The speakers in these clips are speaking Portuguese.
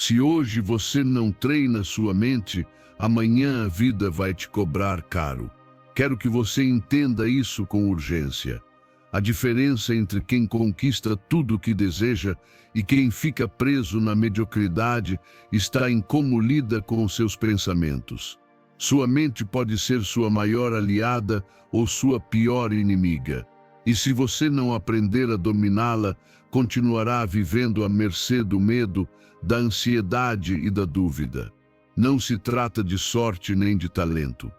Se hoje você não treina sua mente, amanhã a vida vai te cobrar caro. Quero que você entenda isso com urgência. A diferença entre quem conquista tudo o que deseja e quem fica preso na mediocridade está em como lida com os seus pensamentos. Sua mente pode ser sua maior aliada ou sua pior inimiga. E se você não aprender a dominá-la, continuará vivendo à mercê do medo, da ansiedade e da dúvida. Não se trata de sorte nem de talento.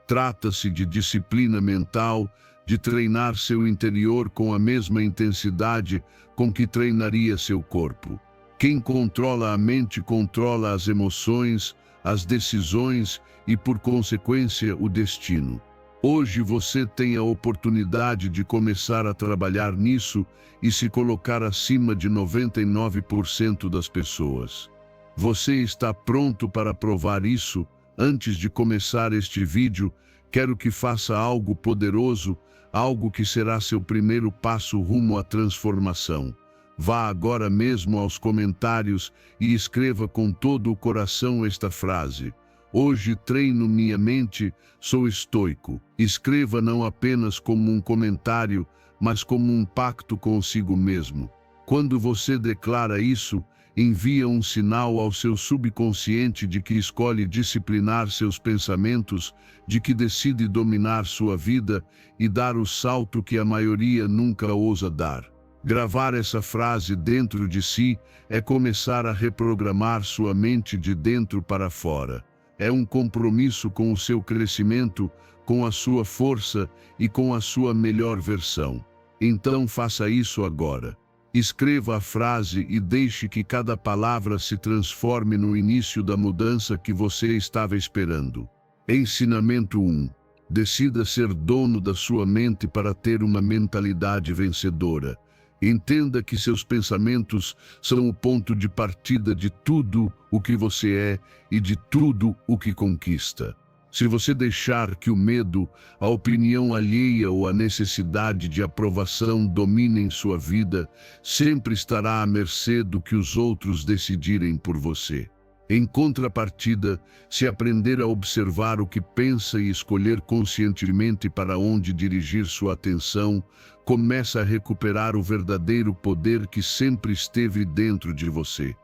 Trata-se de disciplina mental, de treinar seu interior com a mesma intensidade com que treinaria seu corpo. Quem controla a mente controla as emoções, as decisões e, por consequência, o destino. Hoje você tem a oportunidade de começar a trabalhar nisso e se colocar acima de 99% das pessoas. Você está pronto para provar isso? Antes de começar este vídeo, quero que faça algo poderoso, algo que será seu primeiro passo rumo à transformação. Vá agora mesmo aos comentários e escreva com todo o coração esta frase: hoje treino minha mente, sou estoico. Escreva não apenas como um comentário, mas como um pacto consigo mesmo. Quando você declara isso, envia um sinal ao seu subconsciente de que escolhe disciplinar seus pensamentos, de que decide dominar sua vida e dar o salto que a maioria nunca ousa dar. Gravar essa frase dentro de si é começar a reprogramar sua mente de dentro para fora. É um compromisso com o seu crescimento, com a sua força e com a sua melhor versão. Então faça isso agora. Escreva a frase e deixe que cada palavra se transforme no início da mudança que você estava esperando. Ensinamento 1. Decida ser dono da sua mente para ter uma mentalidade vencedora. Entenda que seus pensamentos são o ponto de partida de tudo o que você é e de tudo o que conquista. Se você deixar que o medo, a opinião alheia ou a necessidade de aprovação dominem sua vida, sempre estará à mercê do que os outros decidirem por você. Em contrapartida, se aprender a observar o que pensa e escolher conscientemente para onde dirigir sua atenção, começa a recuperar o verdadeiro poder que sempre esteve dentro de você.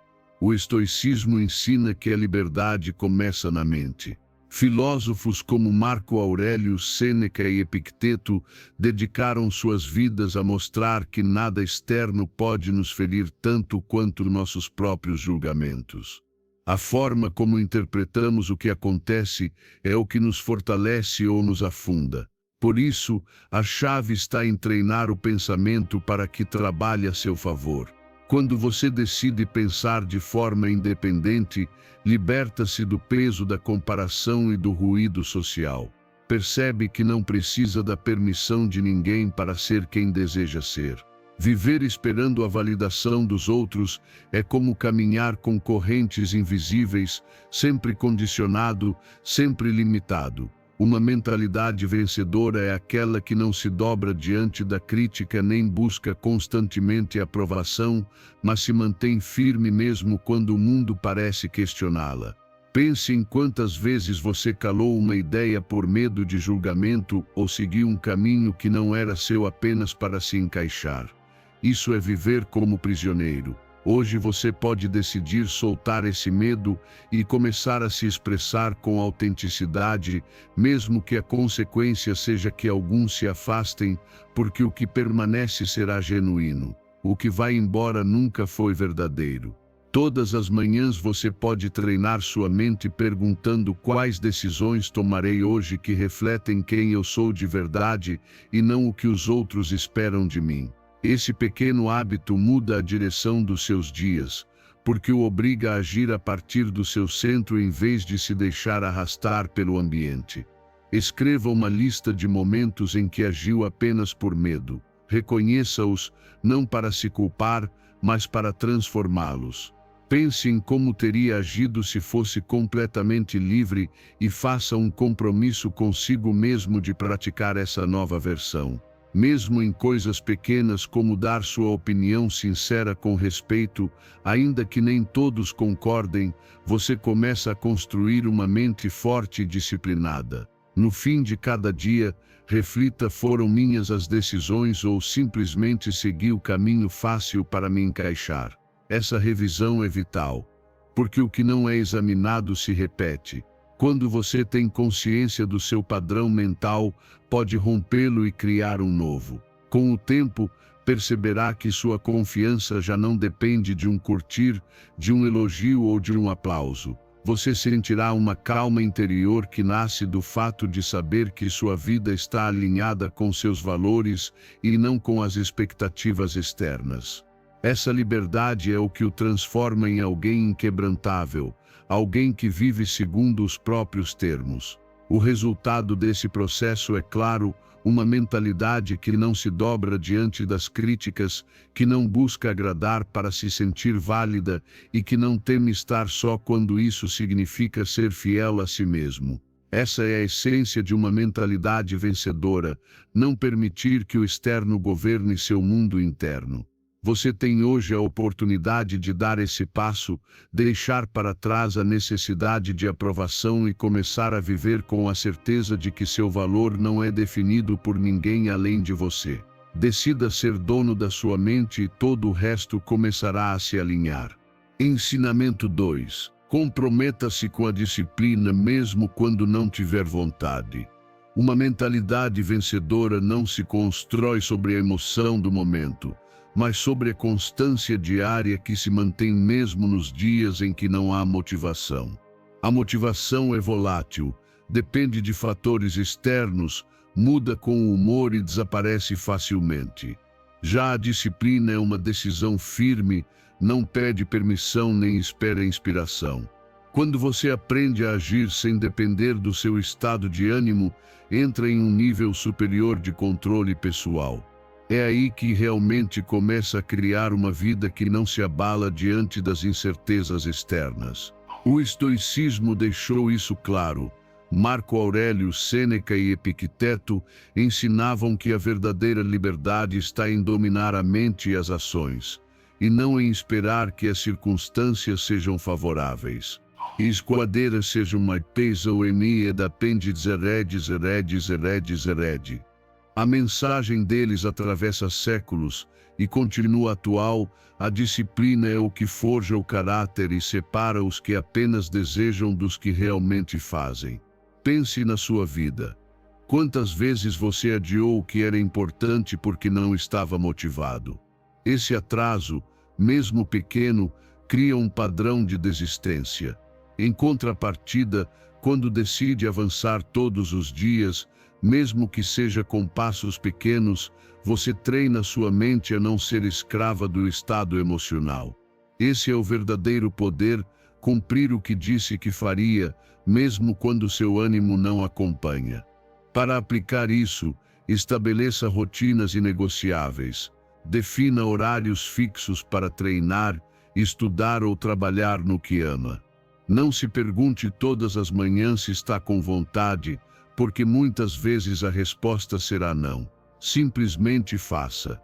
O estoicismo ensina que a liberdade começa na mente. Filósofos como Marco Aurélio, Sêneca e Epicteto dedicaram suas vidas a mostrar que nada externo pode nos ferir tanto quanto nossos próprios julgamentos. A forma como interpretamos o que acontece é o que nos fortalece ou nos afunda. Por isso, a chave está em treinar o pensamento para que trabalhe a seu favor. Quando você decide pensar de forma independente, liberta-se do peso da comparação e do ruído social. Percebe que não precisa da permissão de ninguém para ser quem deseja ser. Viver esperando a validação dos outros é como caminhar com correntes invisíveis, sempre condicionado, sempre limitado. Uma mentalidade vencedora é aquela que não se dobra diante da crítica nem busca constantemente aprovação, mas se mantém firme mesmo quando o mundo parece questioná-la. Pense em quantas vezes você calou uma ideia por medo de julgamento ou seguiu um caminho que não era seu apenas para se encaixar. Isso é viver como prisioneiro. Hoje você pode decidir soltar esse medo e começar a se expressar com autenticidade, mesmo que a consequência seja que alguns se afastem, porque o que permanece será genuíno. O que vai embora nunca foi verdadeiro. Todas as manhãs você pode treinar sua mente perguntando quais decisões tomarei hoje que refletem quem eu sou de verdade e não o que os outros esperam de mim. Esse pequeno hábito muda a direção dos seus dias, porque o obriga a agir a partir do seu centro em vez de se deixar arrastar pelo ambiente. Escreva uma lista de momentos em que agiu apenas por medo. Reconheça-os, não para se culpar, mas para transformá-los. Pense em como teria agido se fosse completamente livre e faça um compromisso consigo mesmo de praticar essa nova versão. Mesmo em coisas pequenas como dar sua opinião sincera com respeito, ainda que nem todos concordem, você começa a construir uma mente forte e disciplinada. No fim de cada dia, reflita: foram minhas as decisões ou simplesmente segui o caminho fácil para me encaixar? Essa revisão é vital, porque o que não é examinado se repete. Quando você tem consciência do seu padrão mental, pode rompê-lo e criar um novo. Com o tempo, perceberá que sua confiança já não depende de um curtir, de um elogio ou de um aplauso. Você sentirá uma calma interior que nasce do fato de saber que sua vida está alinhada com seus valores e não com as expectativas externas. Essa liberdade é o que o transforma em alguém inquebrantável, alguém que vive segundo os próprios termos. O resultado desse processo é claro: uma mentalidade que não se dobra diante das críticas, que não busca agradar para se sentir válida e que não teme estar só quando isso significa ser fiel a si mesmo. Essa é a essência de uma mentalidade vencedora: não permitir que o externo governe seu mundo interno. Você tem hoje a oportunidade de dar esse passo, deixar para trás a necessidade de aprovação e começar a viver com a certeza de que seu valor não é definido por ninguém além de você. Decida ser dono da sua mente e todo o resto começará a se alinhar. Ensinamento 2. Comprometa-se com a disciplina mesmo quando não tiver vontade. Uma mentalidade vencedora não se constrói sobre a emoção do momento, mas sobre a constância diária que se mantém mesmo nos dias em que não há motivação. A motivação é volátil, depende de fatores externos, muda com o humor e desaparece facilmente. Já a disciplina é uma decisão firme, não pede permissão nem espera inspiração. Quando você aprende a agir sem depender do seu estado de ânimo, entra em um nível superior de controle pessoal. É aí que realmente começa a criar uma vida que não se abala diante das incertezas externas. O estoicismo deixou isso claro. Marco Aurélio, Sêneca e Epicteto ensinavam que a verdadeira liberdade está em dominar a mente e as ações, e não em esperar que as circunstâncias sejam favoráveis. Esquadera sejam mai pesa o emi ed appendiz heredis heredis heredis heredi. A mensagem deles atravessa séculos e continua atual. A disciplina é o que forja o caráter e separa os que apenas desejam dos que realmente fazem. Pense na sua vida. Quantas vezes você adiou o que era importante porque não estava motivado? Esse atraso, mesmo pequeno, cria um padrão de desistência. Em contrapartida, quando decide avançar todos os dias, mesmo que seja com passos pequenos, você treina sua mente a não ser escrava do estado emocional. Esse é o verdadeiro poder: cumprir o que disse que faria, mesmo quando seu ânimo não acompanha. Para aplicar isso, estabeleça rotinas inegociáveis. Defina horários fixos para treinar, estudar ou trabalhar no que ama. Não se pergunte todas as manhãs se está com vontade, porque muitas vezes a resposta será não. Simplesmente faça.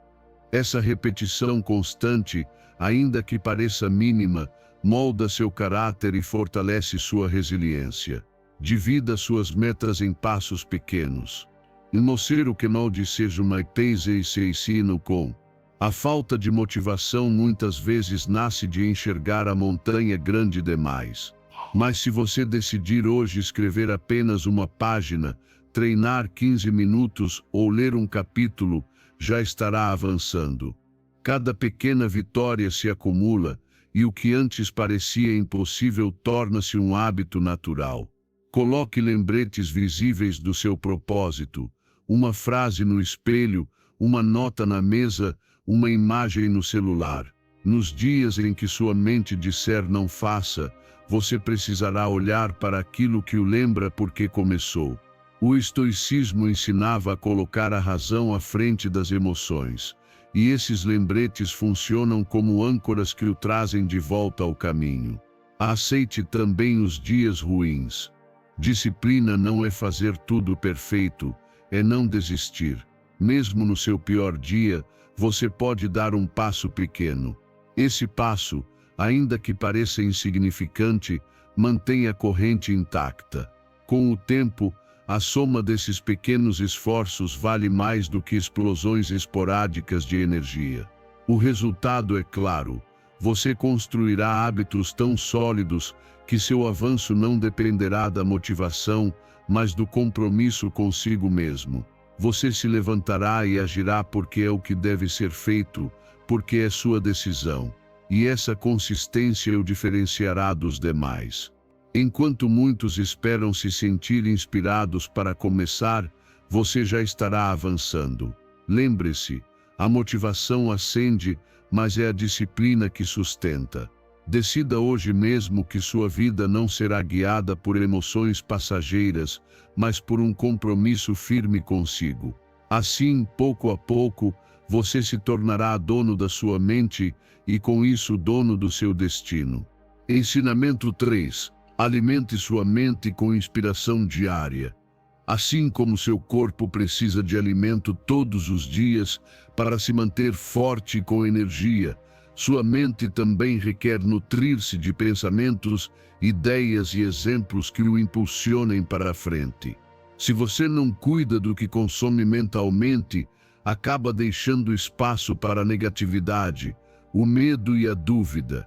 Essa repetição constante, ainda que pareça mínima, molda seu caráter e fortalece sua resiliência. Divida suas metas em passos pequenos. Mostrar que não seja uma peisa e se ensina com. A falta de motivação muitas vezes nasce de enxergar a montanha grande demais. Mas se você decidir hoje escrever apenas uma página, treinar 15 minutos ou ler um capítulo, já estará avançando. Cada pequena vitória se acumula, e o que antes parecia impossível torna-se um hábito natural. Coloque lembretes visíveis do seu propósito, uma frase no espelho, uma nota na mesa, uma imagem no celular. Nos dias em que sua mente disser não faça, você precisará olhar para aquilo que o lembra porque começou. O estoicismo ensinava a colocar a razão à frente das emoções, e esses lembretes funcionam como âncoras que o trazem de volta ao caminho. Aceite também os dias ruins. Disciplina não é fazer tudo perfeito, é não desistir. Mesmo no seu pior dia, você pode dar um passo pequeno. Esse passo, ainda que pareça insignificante, mantém a corrente intacta. Com o tempo, a soma desses pequenos esforços vale mais do que explosões esporádicas de energia. O resultado é claro. Você construirá hábitos tão sólidos que seu avanço não dependerá da motivação, mas do compromisso consigo mesmo. Você se levantará e agirá porque é o que deve ser feito, porque é sua decisão. E essa consistência o diferenciará dos demais. Enquanto muitos esperam se sentir inspirados para começar, você já estará avançando. Lembre-se, a motivação acende, mas é a disciplina que sustenta. Decida hoje mesmo que sua vida não será guiada por emoções passageiras, mas por um compromisso firme consigo. Assim, pouco a pouco, você se tornará dono da sua mente e, com isso, dono do seu destino. Ensinamento 3. Alimente sua mente com inspiração diária. Assim como seu corpo precisa de alimento todos os dias para se manter forte e com energia, sua mente também requer nutrir-se de pensamentos, ideias e exemplos que o impulsionem para a frente. Se você não cuida do que consome mentalmente, acaba deixando espaço para a negatividade, o medo e a dúvida.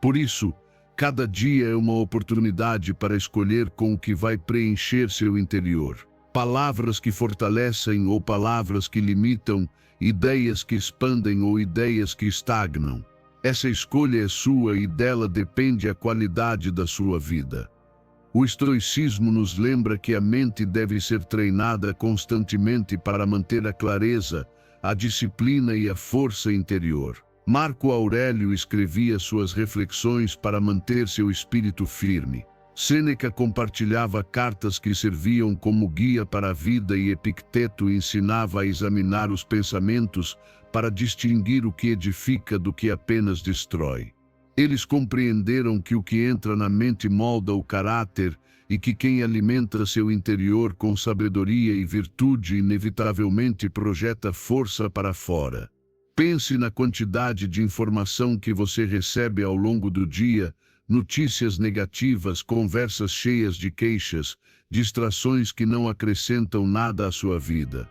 Por isso, cada dia é uma oportunidade para escolher com o que vai preencher seu interior. Palavras que fortalecem ou palavras que limitam, ideias que expandem ou ideias que estagnam. Essa escolha é sua e dela depende a qualidade da sua vida. O estoicismo nos lembra que a mente deve ser treinada constantemente para manter a clareza, a disciplina e a força interior. Marco Aurélio escrevia suas reflexões para manter seu espírito firme. Sêneca compartilhava cartas que serviam como guia para a vida e Epicteto ensinava a examinar os pensamentos para distinguir o que edifica do que apenas destrói. Eles compreenderam que o que entra na mente molda o caráter e que quem alimenta seu interior com sabedoria e virtude inevitavelmente projeta força para fora. Pense na quantidade de informação que você recebe ao longo do dia, notícias negativas, conversas cheias de queixas, distrações que não acrescentam nada à sua vida.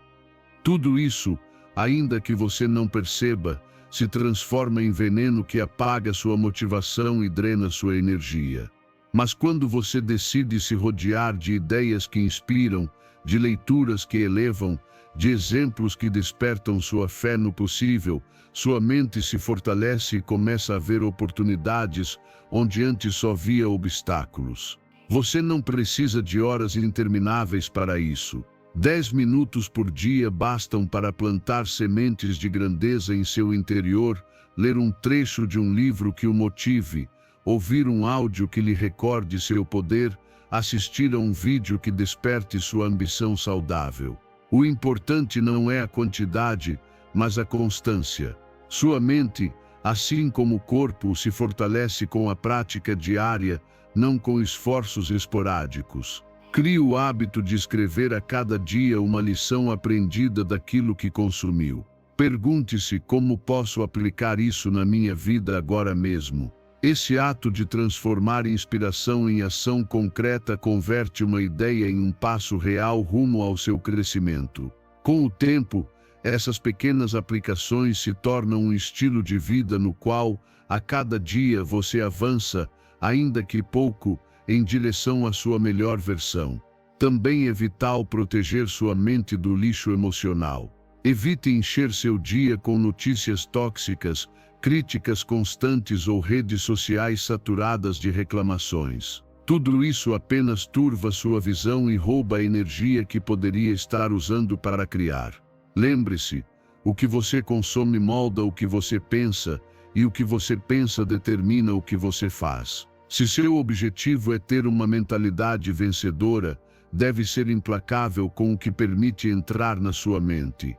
Tudo isso, ainda que você não perceba, se transforma em veneno que apaga sua motivação e drena sua energia. Mas quando você decide se rodear de ideias que inspiram, de leituras que elevam, de exemplos que despertam sua fé no possível, sua mente se fortalece e começa a ver oportunidades onde antes só via obstáculos. Você não precisa de horas intermináveis para isso. 10 minutos por dia bastam para plantar sementes de grandeza em seu interior, ler um trecho de um livro que o motive, ouvir um áudio que lhe recorde seu poder, assistir a um vídeo que desperte sua ambição saudável. O importante não é a quantidade, mas a constância. Sua mente, assim como o corpo, se fortalece com a prática diária, não com esforços esporádicos. Crie o hábito de escrever a cada dia uma lição aprendida daquilo que consumiu. Pergunte-se como posso aplicar isso na minha vida agora mesmo. Esse ato de transformar inspiração em ação concreta converte uma ideia em um passo real rumo ao seu crescimento. Com o tempo, essas pequenas aplicações se tornam um estilo de vida no qual, a cada dia, você avança, ainda que pouco, em direção à sua melhor versão. Também é vital proteger sua mente do lixo emocional. Evite encher seu dia com notícias tóxicas, críticas constantes ou redes sociais saturadas de reclamações. Tudo isso apenas turva sua visão e rouba a energia que poderia estar usando para criar. Lembre-se, o que você consome molda o que você pensa, e o que você pensa determina o que você faz. Se seu objetivo é ter uma mentalidade vencedora, deve ser implacável com o que permite entrar na sua mente.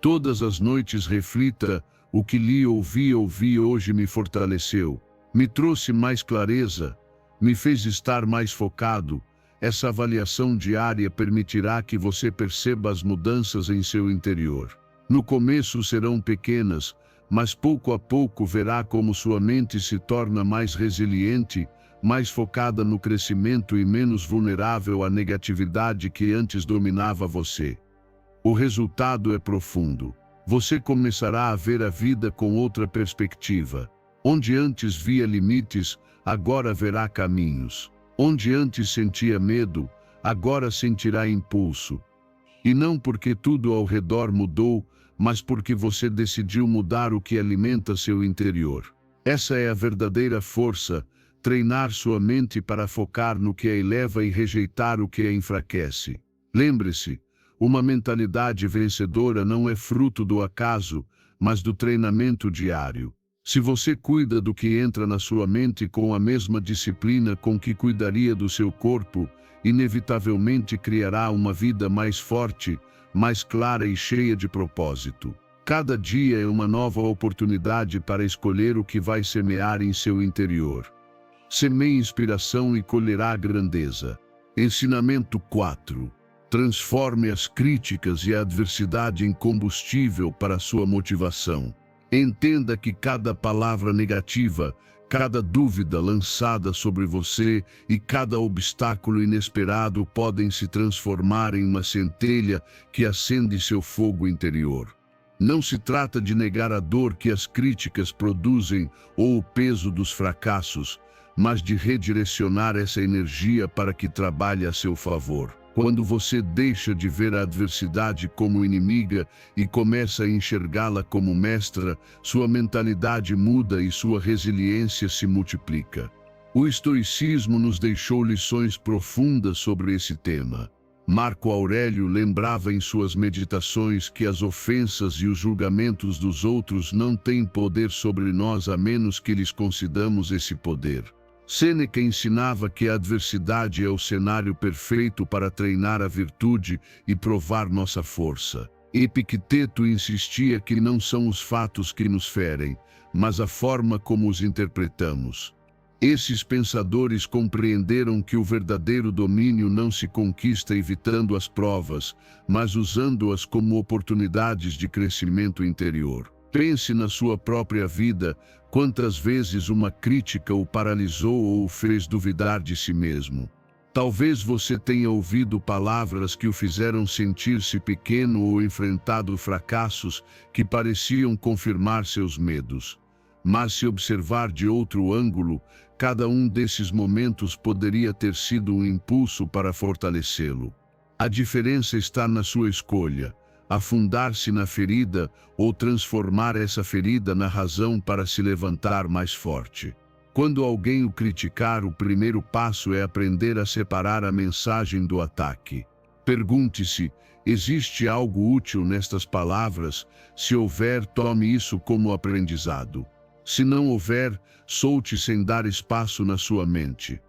Todas as noites reflita: o que li ouvi hoje me fortaleceu, me trouxe mais clareza, me fez estar mais focado, Essa avaliação diária permitirá que você perceba as mudanças em seu interior. No começo serão pequenas, mas pouco a pouco verá como sua mente se torna mais resiliente, mais focada no crescimento e menos vulnerável à negatividade que antes dominava você. O resultado é profundo. Você começará a ver a vida com outra perspectiva. Onde antes via limites, agora verá caminhos. Onde antes sentia medo, agora sentirá impulso. E não porque tudo ao redor mudou, mas porque você decidiu mudar o que alimenta seu interior. Essa é a verdadeira força, treinar sua mente para focar no que a eleva e rejeitar o que a enfraquece. Lembre-se, uma mentalidade vencedora não é fruto do acaso, mas do treinamento diário. Se você cuida do que entra na sua mente com a mesma disciplina com que cuidaria do seu corpo, inevitavelmente criará uma vida mais forte, mais clara e cheia de propósito. Cada dia é uma nova oportunidade para escolher o que vai semear em seu interior. Semeie inspiração e colherá grandeza. Ensinamento 4. Transforme as críticas e a adversidade em combustível para sua motivação. Entenda que cada palavra negativa, cada dúvida lançada sobre você e cada obstáculo inesperado podem se transformar em uma centelha que acende seu fogo interior. Não se trata de negar a dor que as críticas produzem ou o peso dos fracassos, mas de redirecionar essa energia para que trabalhe a seu favor. Quando você deixa de ver a adversidade como inimiga e começa a enxergá-la como mestra, sua mentalidade muda e sua resiliência se multiplica. O estoicismo nos deixou lições profundas sobre esse tema. Marco Aurélio lembrava em suas meditações que as ofensas e os julgamentos dos outros não têm poder sobre nós a menos que lhes concedamos esse poder. Sêneca ensinava que a adversidade é o cenário perfeito para treinar a virtude e provar nossa força. Epicteto insistia que não são os fatos que nos ferem, mas a forma como os interpretamos. Esses pensadores compreenderam que o verdadeiro domínio não se conquista evitando as provas, mas usando-as como oportunidades de crescimento interior. Pense na sua própria vida, quantas vezes uma crítica o paralisou ou o fez duvidar de si mesmo. Talvez você tenha ouvido palavras que o fizeram sentir-se pequeno ou enfrentado fracassos que pareciam confirmar seus medos. Mas se observar de outro ângulo, cada um desses momentos poderia ter sido um impulso para fortalecê-lo. A diferença está na sua escolha. Afundar-se na ferida ou transformar essa ferida na razão para se levantar mais forte. Quando alguém o criticar, o primeiro passo é aprender a separar a mensagem do ataque. Pergunte-se, existe algo útil nestas palavras? Se houver, tome isso como aprendizado. Se não houver, solte sem dar espaço na sua mente.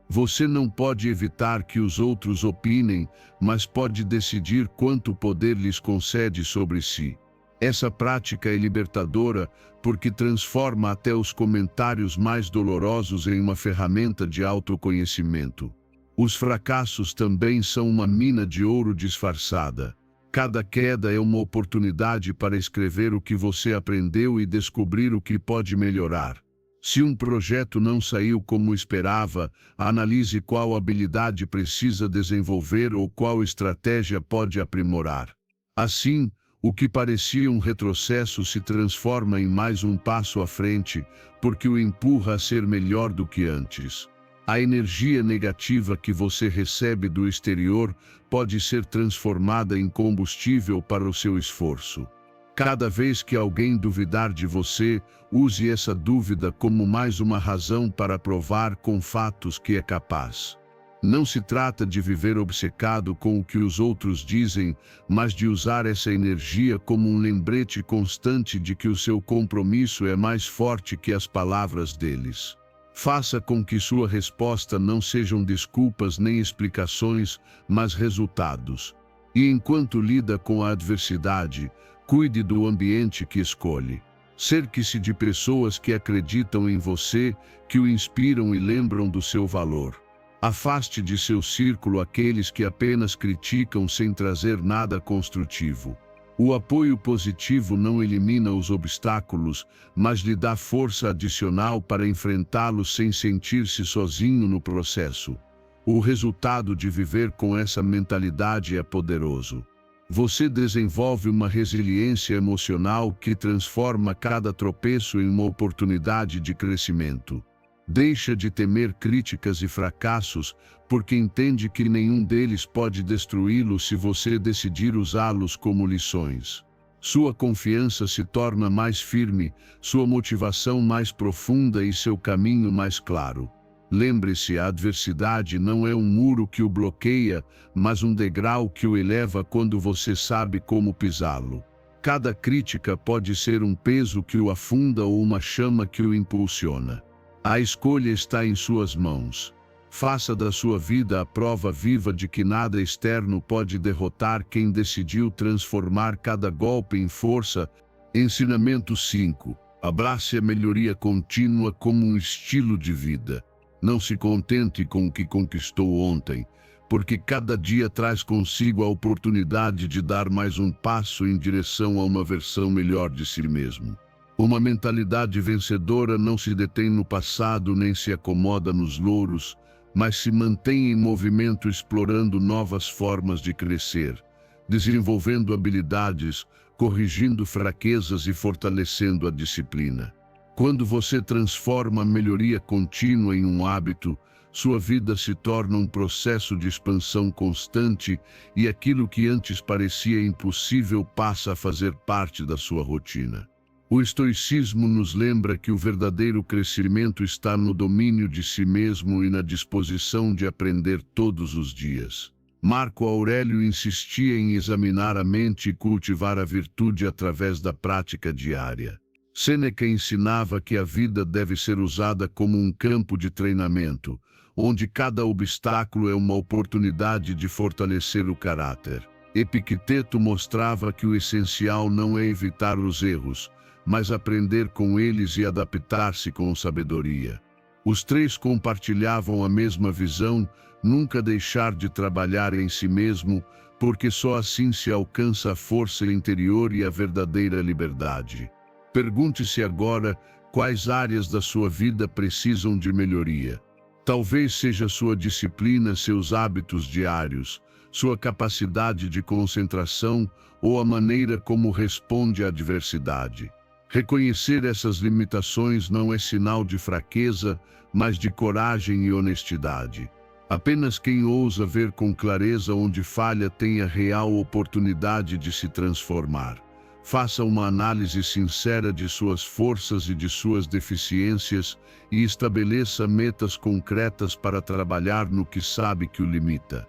Você não pode evitar que os outros opinem, mas pode decidir quanto poder lhes concede sobre si. Essa prática é libertadora porque transforma até os comentários mais dolorosos em uma ferramenta de autoconhecimento. Os fracassos também são uma mina de ouro disfarçada. Cada queda é uma oportunidade para escrever o que você aprendeu e descobrir o que pode melhorar. Se um projeto não saiu como esperava, analise qual habilidade precisa desenvolver ou qual estratégia pode aprimorar. Assim, o que parecia um retrocesso se transforma em mais um passo à frente, porque o empurra a ser melhor do que antes. A energia negativa que você recebe do exterior pode ser transformada em combustível para o seu esforço. Cada vez que alguém duvidar de você, use essa dúvida como mais uma razão para provar com fatos que é capaz. Não se trata de viver obcecado com o que os outros dizem, mas de usar essa energia como um lembrete constante de que o seu compromisso é mais forte que as palavras deles. Faça com que sua resposta não sejam desculpas nem explicações, mas resultados. E enquanto lida com a adversidade, cuide do ambiente que escolhe. Cerque-se de pessoas que acreditam em você, que o inspiram e lembram do seu valor. Afaste de seu círculo aqueles que apenas criticam sem trazer nada construtivo. O apoio positivo não elimina os obstáculos, mas lhe dá força adicional para enfrentá-los sem sentir-se sozinho no processo. O resultado de viver com essa mentalidade é poderoso. Você desenvolve uma resiliência emocional que transforma cada tropeço em uma oportunidade de crescimento. Deixa de temer críticas e fracassos, porque entende que nenhum deles pode destruí-lo se você decidir usá-los como lições. Sua confiança se torna mais firme, sua motivação mais profunda e seu caminho mais claro. Lembre-se, a adversidade não é um muro que o bloqueia, mas um degrau que o eleva quando você sabe como pisá-lo. Cada crítica pode ser um peso que o afunda ou uma chama que o impulsiona. A escolha está em suas mãos. Faça da sua vida a prova viva de que nada externo pode derrotar quem decidiu transformar cada golpe em força. Ensinamento 5. Abrace a melhoria contínua como um estilo de vida. Não se contente com o que conquistou ontem, porque cada dia traz consigo a oportunidade de dar mais um passo em direção a uma versão melhor de si mesmo. Uma mentalidade vencedora não se detém no passado nem se acomoda nos louros, mas se mantém em movimento explorando novas formas de crescer, desenvolvendo habilidades, corrigindo fraquezas e fortalecendo a disciplina. Quando você transforma a melhoria contínua em um hábito, sua vida se torna um processo de expansão constante e aquilo que antes parecia impossível passa a fazer parte da sua rotina. O estoicismo nos lembra que o verdadeiro crescimento está no domínio de si mesmo e na disposição de aprender todos os dias. Marco Aurélio insistia em examinar a mente e cultivar a virtude através da prática diária. Sêneca ensinava que a vida deve ser usada como um campo de treinamento, onde cada obstáculo é uma oportunidade de fortalecer o caráter. Epicteto mostrava que o essencial não é evitar os erros, mas aprender com eles e adaptar-se com sabedoria. Os três compartilhavam a mesma visão, nunca deixar de trabalhar em si mesmo, porque só assim se alcança a força interior e a verdadeira liberdade. Pergunte-se agora quais áreas da sua vida precisam de melhoria. Talvez seja sua disciplina, seus hábitos diários, sua capacidade de concentração ou a maneira como responde à adversidade. Reconhecer essas limitações não é sinal de fraqueza, mas de coragem e honestidade. Apenas quem ousa ver com clareza onde falha tem a real oportunidade de se transformar. Faça uma análise sincera de suas forças e de suas deficiências e estabeleça metas concretas para trabalhar no que sabe que o limita.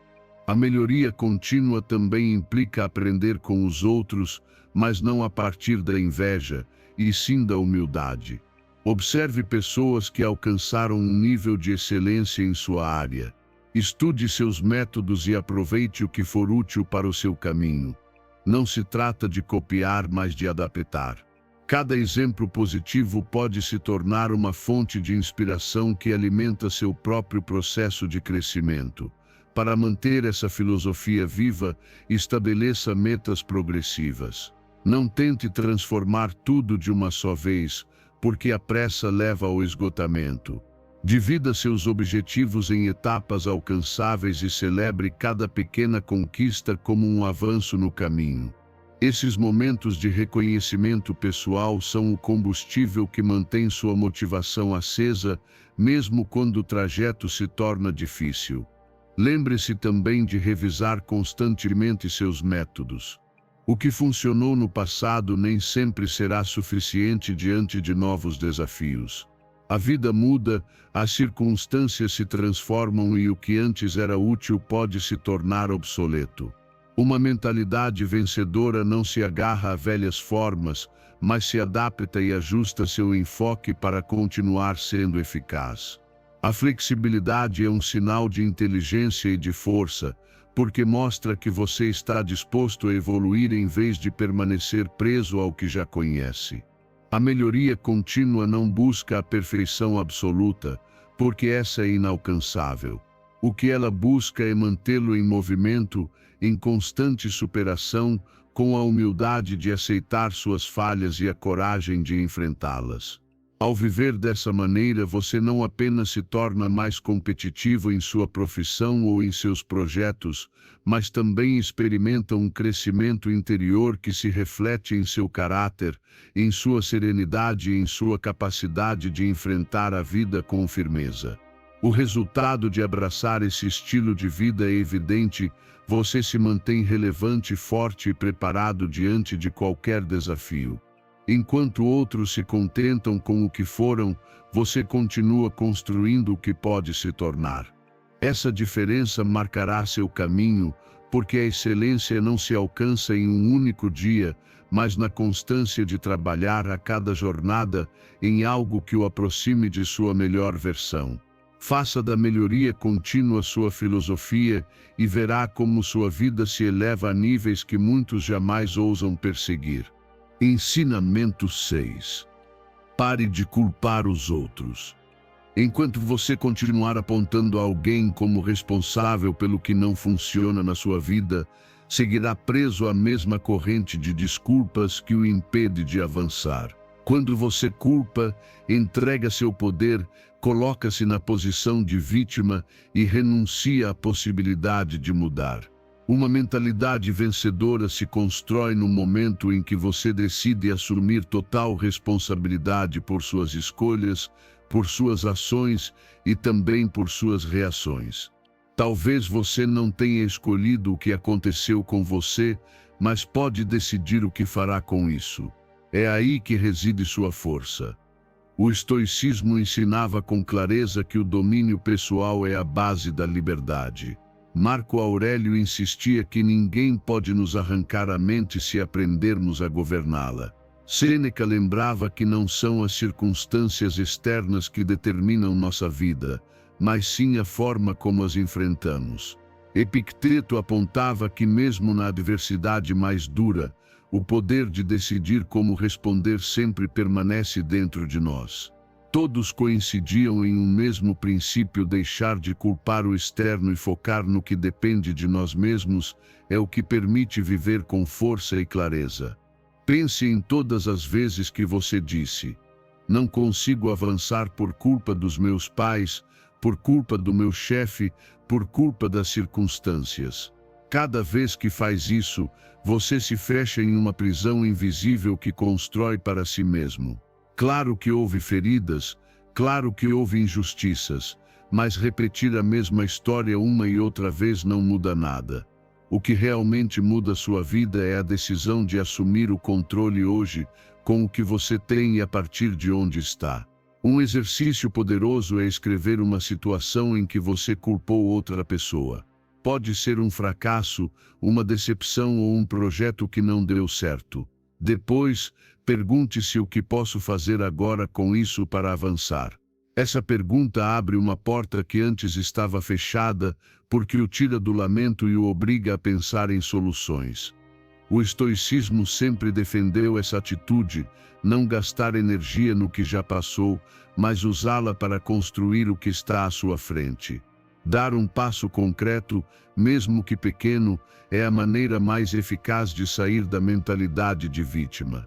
A melhoria contínua também implica aprender com os outros, mas não a partir da inveja, e sim da humildade. Observe pessoas que alcançaram um nível de excelência em sua área. Estude seus métodos e aproveite o que for útil para o seu caminho. Não se trata de copiar, mas de adaptar. Cada exemplo positivo pode se tornar uma fonte de inspiração que alimenta seu próprio processo de crescimento. Para manter essa filosofia viva, estabeleça metas progressivas. Não tente transformar tudo de uma só vez, porque a pressa leva ao esgotamento. Divida seus objetivos em etapas alcançáveis e celebre cada pequena conquista como um avanço no caminho. Esses momentos de reconhecimento pessoal são o combustível que mantém sua motivação acesa, mesmo quando o trajeto se torna difícil. Lembre-se também de revisar constantemente seus métodos. O que funcionou no passado nem sempre será suficiente diante de novos desafios. A vida muda, as circunstâncias se transformam e o que antes era útil pode se tornar obsoleto. Uma mentalidade vencedora não se agarra a velhas formas, mas se adapta e ajusta seu enfoque para continuar sendo eficaz. A flexibilidade é um sinal de inteligência e de força, porque mostra que você está disposto a evoluir em vez de permanecer preso ao que já conhece. A melhoria contínua não busca a perfeição absoluta, porque essa é inalcançável. O que ela busca é mantê-lo em movimento, em constante superação, com a humildade de aceitar suas falhas e a coragem de enfrentá-las. Ao viver dessa maneira, você não apenas se torna mais competitivo em sua profissão ou em seus projetos, mas também experimenta um crescimento interior que se reflete em seu caráter, em sua serenidade e em sua capacidade de enfrentar a vida com firmeza. O resultado de abraçar esse estilo de vida é evidente: você se mantém relevante, forte e preparado diante de qualquer desafio. Enquanto outros se contentam com o que foram, você continua construindo o que pode se tornar. Essa diferença marcará seu caminho, porque a excelência não se alcança em um único dia, mas na constância de trabalhar a cada jornada em algo que o aproxime de sua melhor versão. Faça da melhoria contínua sua filosofia e verá como sua vida se eleva a níveis que muitos jamais ousam perseguir. Ensinamento 6. Pare de culpar os outros. Enquanto você continuar apontando alguém como responsável pelo que não funciona na sua vida, seguirá preso à mesma corrente de desculpas que o impede de avançar. Quando você culpa, entrega seu poder, coloca-se na posição de vítima e renuncia à possibilidade de mudar. Uma mentalidade vencedora se constrói no momento em que você decide assumir total responsabilidade por suas escolhas, por suas ações e também por suas reações. Talvez você não tenha escolhido o que aconteceu com você, mas pode decidir o que fará com isso. É aí que reside sua força. O estoicismo ensinava com clareza que o domínio pessoal é a base da liberdade. Marco Aurélio insistia que ninguém pode nos arrancar a mente se aprendermos a governá-la. Sêneca lembrava que não são as circunstâncias externas que determinam nossa vida, mas sim a forma como as enfrentamos. Epicteto apontava que mesmo na adversidade mais dura, o poder de decidir como responder sempre permanece dentro de nós. Todos coincidiam em um mesmo princípio: deixar de culpar o externo e focar no que depende de nós mesmos é o que permite viver com força e clareza. Pense em todas as vezes que você disse: não consigo avançar por culpa dos meus pais, por culpa do meu chefe, por culpa das circunstâncias. Cada vez que faz isso, você se fecha em uma prisão invisível que constrói para si mesmo. Claro que houve feridas, claro que houve injustiças, mas repetir a mesma história uma e outra vez não muda nada. O que realmente muda sua vida é a decisão de assumir o controle hoje, com o que você tem e a partir de onde está. Um exercício poderoso é escrever uma situação em que você culpou outra pessoa. Pode ser um fracasso, uma decepção ou um projeto que não deu certo. Depois, pergunte-se: o que posso fazer agora com isso para avançar? Essa pergunta abre uma porta que antes estava fechada, porque o tira do lamento e o obriga a pensar em soluções. O estoicismo sempre defendeu essa atitude: não gastar energia no que já passou, mas usá-la para construir o que está à sua frente. Dar um passo concreto, mesmo que pequeno, é a maneira mais eficaz de sair da mentalidade de vítima.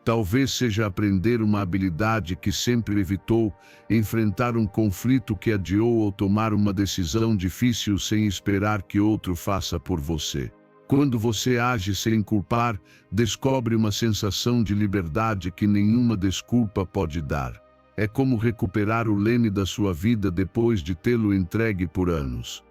Talvez seja aprender uma habilidade que sempre evitou, enfrentar um conflito que adiou ou tomar uma decisão difícil sem esperar que outro faça por você. Quando você age sem culpar, descobre uma sensação de liberdade que nenhuma desculpa pode dar. É como recuperar o leme da sua vida depois de tê-lo entregue por anos.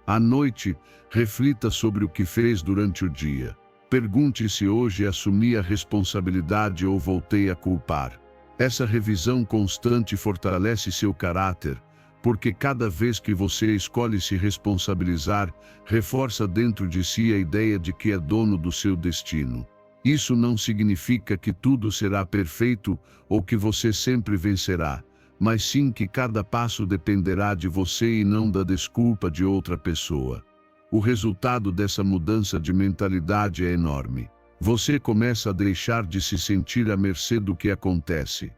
À noite, reflita sobre o que fez durante o dia. Pergunte se hoje assumi a responsabilidade ou voltei a culpar. Essa revisão constante fortalece seu caráter, porque cada vez que você escolhe se responsabilizar, reforça dentro de si a ideia de que é dono do seu destino. Isso não significa que tudo será perfeito ou que você sempre vencerá, mas sim que cada passo dependerá de você e não da desculpa de outra pessoa. O resultado dessa mudança de mentalidade é enorme. Você começa a deixar de se sentir à mercê do que acontece,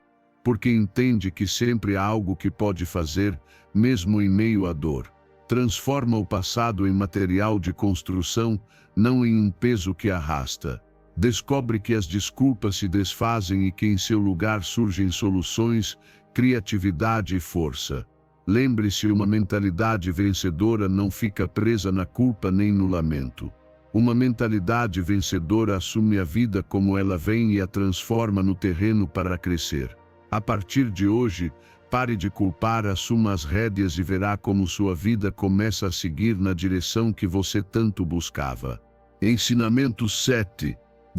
porque entende que sempre há algo que pode fazer, mesmo em meio à dor. Transforma o passado em material de construção, não em um peso que arrasta. Descobre que as desculpas se desfazem e que em seu lugar surgem soluções, criatividade e força. Lembre-se, uma mentalidade vencedora não fica presa na culpa nem no lamento. Uma mentalidade vencedora assume a vida como ela vem e a transforma no terreno para crescer. A partir de hoje, pare de culpar, assuma as rédeas e verá como sua vida começa a seguir na direção que você tanto buscava. Ensinamento 7.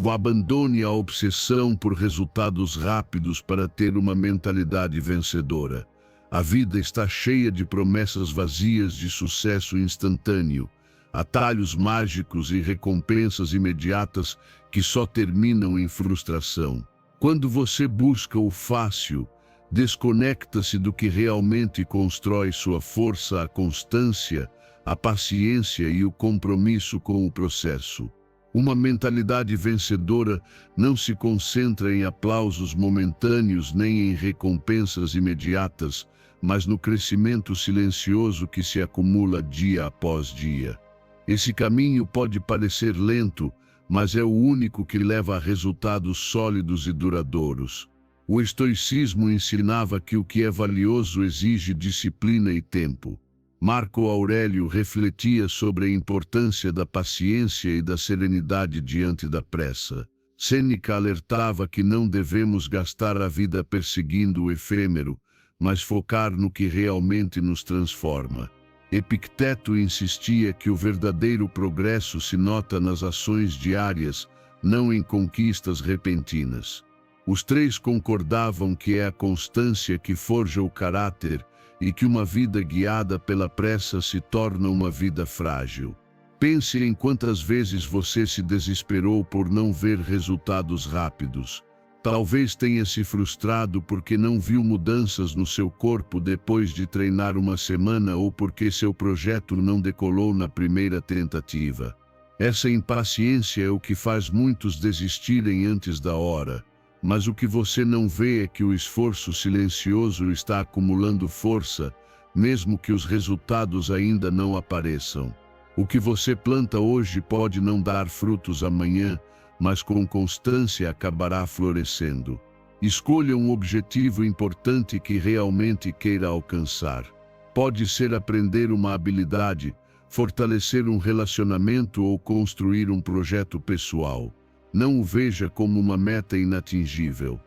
Abandone a obsessão por resultados rápidos para ter uma mentalidade vencedora. A vida está cheia de promessas vazias de sucesso instantâneo, atalhos mágicos e recompensas imediatas que só terminam em frustração. Quando você busca o fácil, desconecta-se do que realmente constrói sua força, a constância, a paciência e o compromisso com o processo. Uma mentalidade vencedora não se concentra em aplausos momentâneos nem em recompensas imediatas, mas no crescimento silencioso que se acumula dia após dia. Esse caminho pode parecer lento, mas é o único que leva a resultados sólidos e duradouros. O estoicismo ensinava que o que é valioso exige disciplina e tempo. Marco Aurélio refletia sobre a importância da paciência e da serenidade diante da pressa. Sêneca alertava que não devemos gastar a vida perseguindo o efêmero, mas focar no que realmente nos transforma. Epicteto insistia que o verdadeiro progresso se nota nas ações diárias, não em conquistas repentinas. Os três concordavam que é a constância que forja o caráter e que uma vida guiada pela pressa se torna uma vida frágil. Pense em quantas vezes você se desesperou por não ver resultados rápidos. Talvez tenha se frustrado porque não viu mudanças no seu corpo depois de treinar uma semana ou porque seu projeto não decolou na primeira tentativa. Essa impaciência é o que faz muitos desistirem antes da hora. Mas o que você não vê é que o esforço silencioso está acumulando força, mesmo que os resultados ainda não apareçam. O que você planta hoje pode não dar frutos amanhã, mas com constância acabará florescendo. Escolha um objetivo importante que realmente queira alcançar. Pode ser aprender uma habilidade, fortalecer um relacionamento ou construir um projeto pessoal. Não o veja como uma meta inatingível.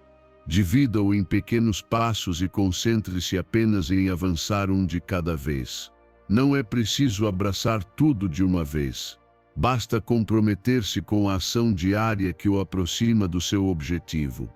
Divida-o em pequenos passos e concentre-se apenas em avançar um de cada vez. Não é preciso abraçar tudo de uma vez. Basta comprometer-se com a ação diária que o aproxima do seu objetivo.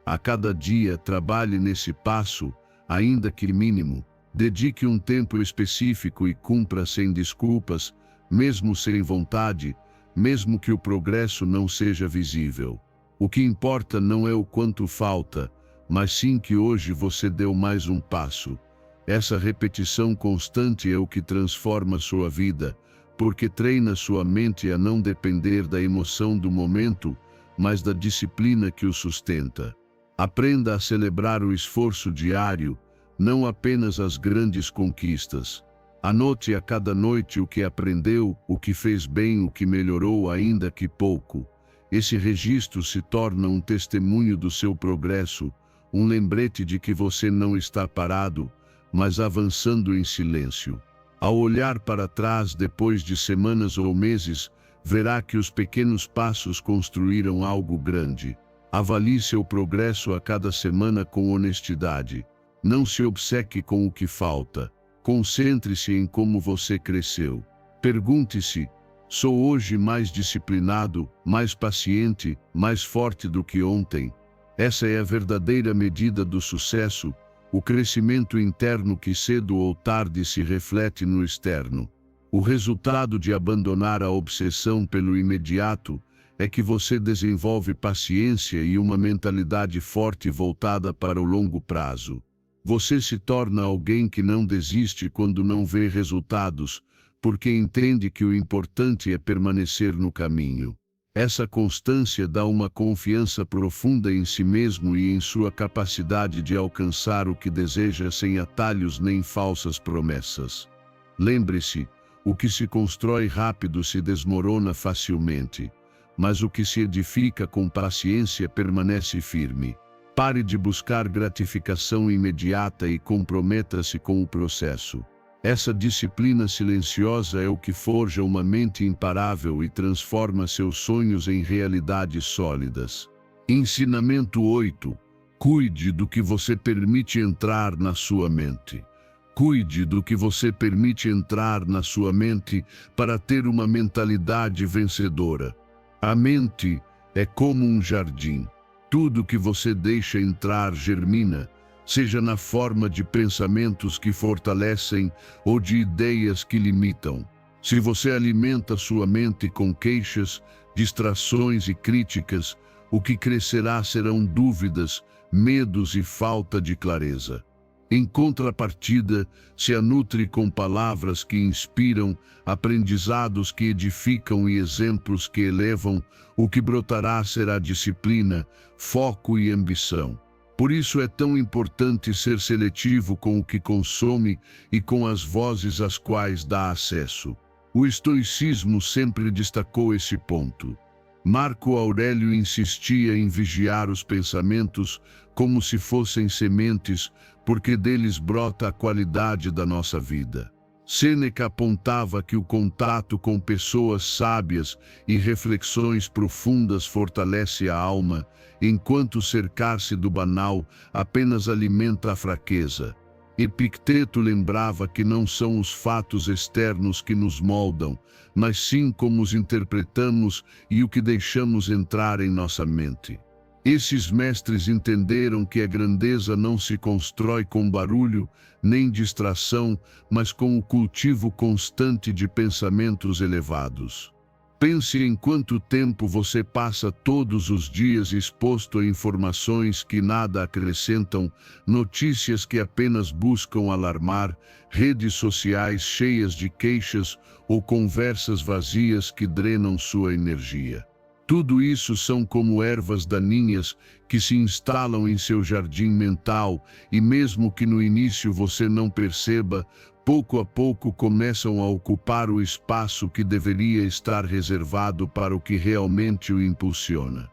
A cada dia trabalhe nesse passo, ainda que mínimo. Dedique um tempo específico e cumpra sem desculpas, mesmo sem vontade, mesmo que o progresso não seja visível. O que importa não é o quanto falta, mas sim que hoje você deu mais um passo. Essa repetição constante é o que transforma sua vida, porque treina sua mente a não depender da emoção do momento, mas da disciplina que o sustenta. Aprenda a celebrar o esforço diário, não apenas as grandes conquistas. Anote a cada noite o que aprendeu, o que fez bem, o que melhorou, ainda que pouco. Esse registro se torna um testemunho do seu progresso, um lembrete de que você não está parado, mas avançando em silêncio. Ao olhar para trás depois de semanas ou meses, verá que os pequenos passos construíram algo grande. Avalie seu progresso a cada semana com honestidade. Não se obceque com o que falta. Concentre-se em como você cresceu. Pergunte-se: sou hoje mais disciplinado, mais paciente, mais forte do que ontem? Essa é a verdadeira medida do sucesso, o crescimento interno que cedo ou tarde se reflete no externo. O resultado de abandonar a obsessão pelo imediato é que você desenvolve paciência e uma mentalidade forte voltada para o longo prazo. Você se torna alguém que não desiste quando não vê resultados, porque entende que o importante é permanecer no caminho. Essa constância dá uma confiança profunda em si mesmo e em sua capacidade de alcançar o que deseja sem atalhos nem falsas promessas. Lembre-se, o que se constrói rápido se desmorona facilmente, mas o que se edifica com paciência permanece firme. Pare de buscar gratificação imediata e comprometa-se com o processo. Essa disciplina silenciosa é o que forja uma mente imparável e transforma seus sonhos em realidades sólidas. Ensinamento 8. Cuide do que você permite entrar na sua mente. Cuide do que você permite entrar na sua mente para ter uma mentalidade vencedora. A mente é como um jardim. Tudo que você deixa entrar germina, seja na forma de pensamentos que fortalecem ou de ideias que limitam. Se você alimenta sua mente com queixas, distrações e críticas, o que crescerá serão dúvidas, medos e falta de clareza. Em contrapartida, se a nutre com palavras que inspiram, aprendizados que edificam e exemplos que elevam, o que brotará será disciplina, foco e ambição. Por isso é tão importante ser seletivo com o que consome e com as vozes às quais dá acesso. O estoicismo sempre destacou esse ponto. Marco Aurélio insistia em vigiar os pensamentos como se fossem sementes, porque deles brota a qualidade da nossa vida. Sêneca apontava que o contato com pessoas sábias e reflexões profundas fortalece a alma, enquanto cercar-se do banal apenas alimenta a fraqueza. Epicteto lembrava que não são os fatos externos que nos moldam, mas sim como os interpretamos e o que deixamos entrar em nossa mente. Esses mestres entenderam que a grandeza não se constrói com barulho, nem distração, mas com o cultivo constante de pensamentos elevados. Pense em quanto tempo você passa todos os dias exposto a informações que nada acrescentam, notícias que apenas buscam alarmar, redes sociais cheias de queixas ou conversas vazias que drenam sua energia. Tudo isso são como ervas daninhas que se instalam em seu jardim mental e mesmo que no início você não perceba, pouco a pouco começam a ocupar o espaço que deveria estar reservado para o que realmente o impulsiona.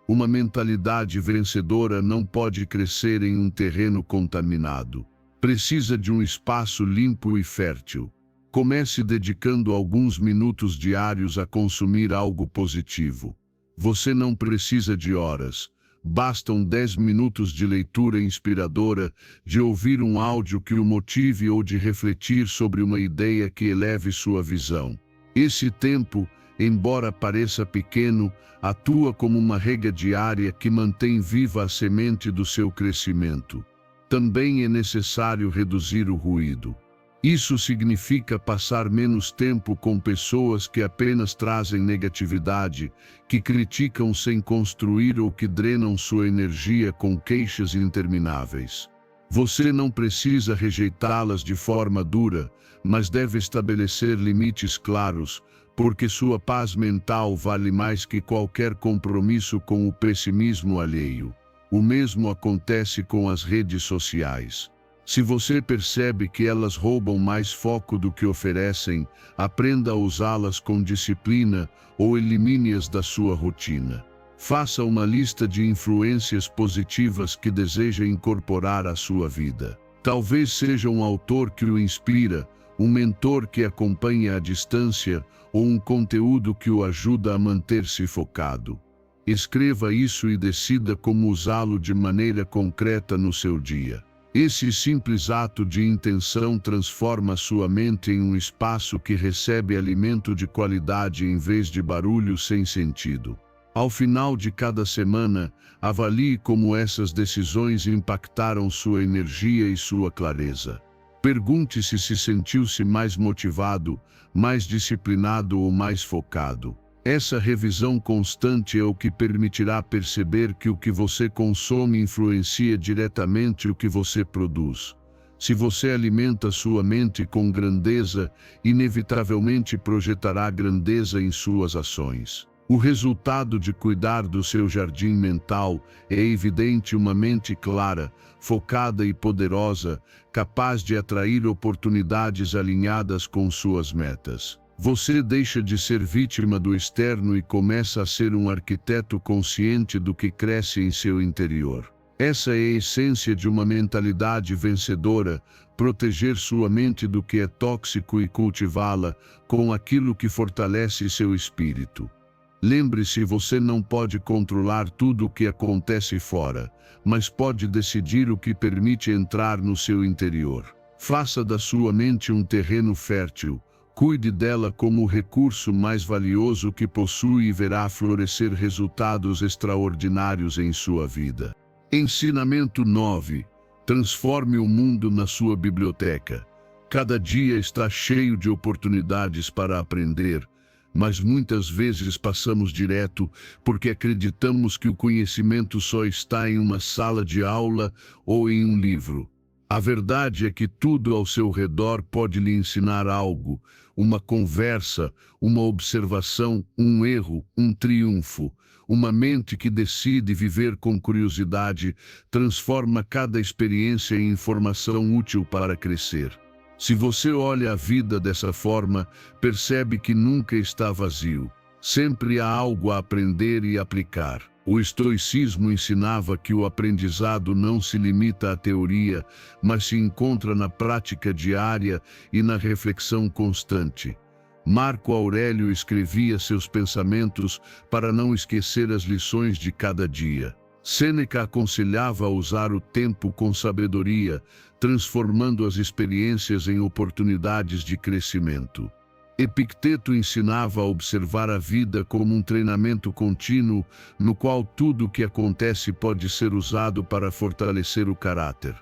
Uma mentalidade vencedora não pode crescer em um terreno contaminado. Precisa de um espaço limpo e fértil. Comece dedicando alguns minutos diários a consumir algo positivo. Você não precisa de horas. Bastam 10 minutos de leitura inspiradora, de ouvir um áudio que o motive ou de refletir sobre uma ideia que eleve sua visão. Esse tempo, embora pareça pequeno, atua como uma rega diária que mantém viva a semente do seu crescimento. Também é necessário reduzir o ruído. Isso significa passar menos tempo com pessoas que apenas trazem negatividade, que criticam sem construir ou que drenam sua energia com queixas intermináveis. Você não precisa rejeitá-las de forma dura, mas deve estabelecer limites claros, porque sua paz mental vale mais que qualquer compromisso com o pessimismo alheio. O mesmo acontece com as redes sociais. Se você percebe que elas roubam mais foco do que oferecem, aprenda a usá-las com disciplina ou elimine-as da sua rotina. Faça uma lista de influências positivas que deseja incorporar à sua vida. Talvez seja um autor que o inspira, um mentor que acompanha à distância ou um conteúdo que o ajuda a manter-se focado. Escreva isso e decida como usá-lo de maneira concreta no seu dia. Esse simples ato de intenção transforma sua mente em um espaço que recebe alimento de qualidade em vez de barulho sem sentido. Ao final de cada semana, avalie como essas decisões impactaram sua energia e sua clareza. Pergunte-se se sentiu-se mais motivado, mais disciplinado ou mais focado. Essa revisão constante é o que permitirá perceber que o que você consome influencia diretamente o que você produz. Se você alimenta sua mente com grandeza, inevitavelmente projetará grandeza em suas ações. O resultado de cuidar do seu jardim mental é evidente: uma mente clara, focada e poderosa, capaz de atrair oportunidades alinhadas com suas metas. Você deixa de ser vítima do externo e começa a ser um arquiteto consciente do que cresce em seu interior. Essa é a essência de uma mentalidade vencedora: proteger sua mente do que é tóxico e cultivá-la com aquilo que fortalece seu espírito. Lembre-se, você não pode controlar tudo o que acontece fora, mas pode decidir o que permite entrar no seu interior. Faça da sua mente um terreno fértil, cuide dela como o recurso mais valioso que possui e verá florescer resultados extraordinários em sua vida. Ensinamento 9. Transforme o mundo na sua biblioteca. Cada dia está cheio de oportunidades para aprender, mas muitas vezes passamos direto porque acreditamos que o conhecimento só está em uma sala de aula ou em um livro. A verdade é que tudo ao seu redor pode lhe ensinar algo: uma conversa, uma observação, um erro, um triunfo. Uma mente que decide viver com curiosidade transforma cada experiência em informação útil para crescer. Se você olha a vida dessa forma, percebe que nunca está vazio. Sempre há algo a aprender e aplicar. O estoicismo ensinava que o aprendizado não se limita à teoria, mas se encontra na prática diária e na reflexão constante. Marco Aurélio escrevia seus pensamentos para não esquecer as lições de cada dia. Sêneca aconselhava a usar o tempo com sabedoria, transformando as experiências em oportunidades de crescimento. Epicteto ensinava a observar a vida como um treinamento contínuo, no qual tudo o que acontece pode ser usado para fortalecer o caráter.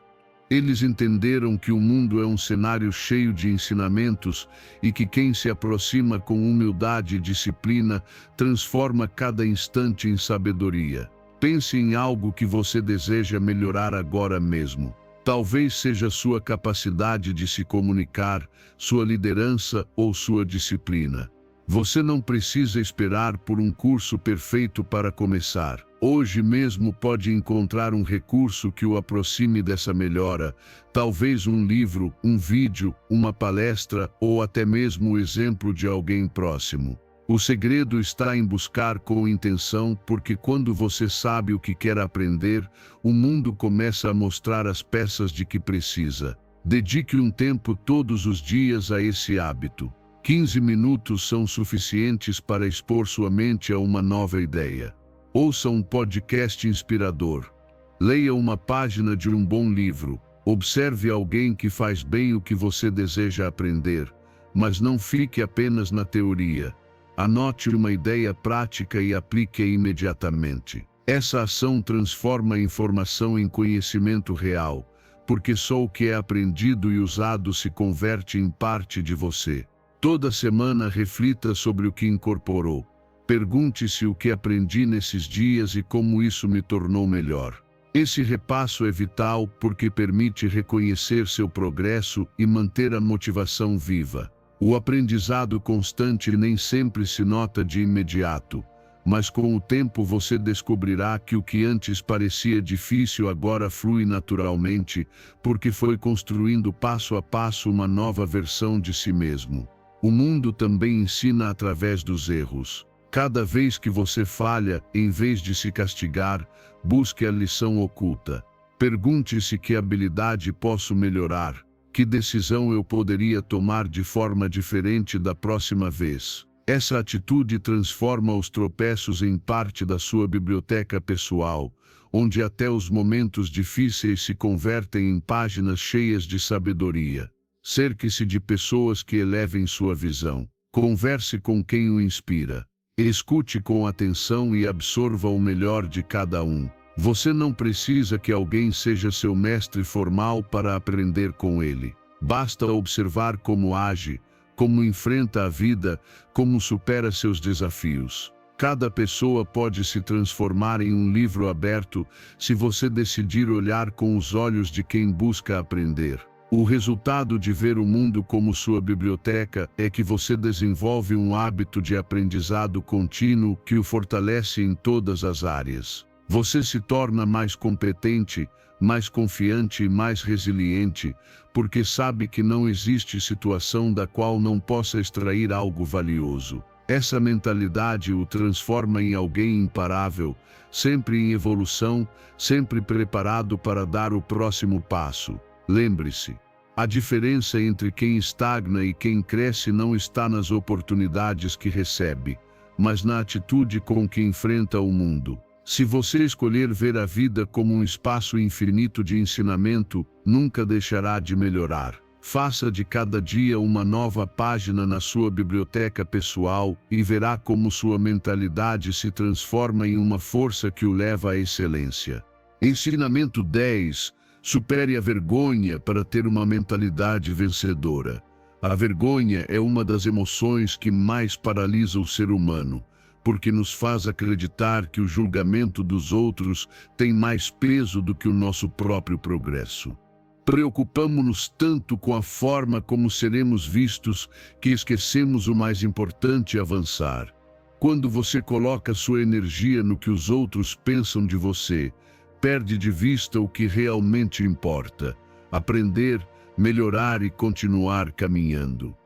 Eles entenderam que o mundo é um cenário cheio de ensinamentos e que quem se aproxima com humildade e disciplina transforma cada instante em sabedoria. Pense em algo que você deseja melhorar agora mesmo. Talvez seja sua capacidade de se comunicar, sua liderança ou sua disciplina. Você não precisa esperar por um curso perfeito para começar. Hoje mesmo pode encontrar um recurso que o aproxime dessa melhora, talvez um livro, um vídeo, uma palestra ou até mesmo o exemplo de alguém próximo. O segredo está em buscar com intenção, porque quando você sabe o que quer aprender, o mundo começa a mostrar as peças de que precisa. Dedique um tempo todos os dias a esse hábito. 15 minutos são suficientes para expor sua mente a uma nova ideia. Ouça um podcast inspirador. Leia uma página de um bom livro. Observe alguém que faz bem o que você deseja aprender, mas não fique apenas na teoria. Anote uma ideia prática e aplique-a imediatamente. Essa ação transforma a informação em conhecimento real, porque só o que é aprendido e usado se converte em parte de você. Toda semana reflita sobre o que incorporou. Pergunte-se o que aprendi nesses dias e como isso me tornou melhor. Esse repasso é vital porque permite reconhecer seu progresso e manter a motivação viva. O aprendizado constante nem sempre se nota de imediato, mas com o tempo você descobrirá que o que antes parecia difícil agora flui naturalmente, porque foi construindo passo a passo uma nova versão de si mesmo. O mundo também ensina através dos erros. Cada vez que você falha, em vez de se castigar, busque a lição oculta. Pergunte-se: que habilidade posso melhorar? Que decisão eu poderia tomar de forma diferente da próxima vez? Essa atitude transforma os tropeços em parte da sua biblioteca pessoal, onde até os momentos difíceis se convertem em páginas cheias de sabedoria. Cerque-se de pessoas que elevem sua visão. Converse com quem o inspira. Escute com atenção e absorva o melhor de cada um. Você não precisa que alguém seja seu mestre formal para aprender com ele. Basta observar como age, como enfrenta a vida, como supera seus desafios. Cada pessoa pode se transformar em um livro aberto se você decidir olhar com os olhos de quem busca aprender. O resultado de ver o mundo como sua biblioteca é que você desenvolve um hábito de aprendizado contínuo que o fortalece em todas as áreas. Você se torna mais competente, mais confiante e mais resiliente, porque sabe que não existe situação da qual não possa extrair algo valioso. Essa mentalidade o transforma em alguém imparável, sempre em evolução, sempre preparado para dar o próximo passo. Lembre-se, a diferença entre quem estagna e quem cresce não está nas oportunidades que recebe, mas na atitude com que enfrenta o mundo. Se você escolher ver a vida como um espaço infinito de ensinamento, nunca deixará de melhorar. Faça de cada dia uma nova página na sua biblioteca pessoal e verá como sua mentalidade se transforma em uma força que o leva à excelência. Ensinamento 10. Supere a vergonha para ter uma mentalidade vencedora. A vergonha é uma das emoções que mais paralisa o ser humano, porque nos faz acreditar que o julgamento dos outros tem mais peso do que o nosso próprio progresso. Preocupamo-nos tanto com a forma como seremos vistos que esquecemos o mais importante: avançar. Quando você coloca sua energia no que os outros pensam de você, perde de vista o que realmente importa: aprender, melhorar e continuar caminhando.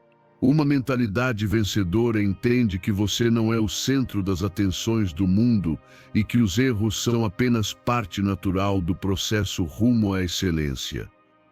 Uma mentalidade vencedora entende que você não é o centro das atenções do mundo e que os erros são apenas parte natural do processo rumo à excelência.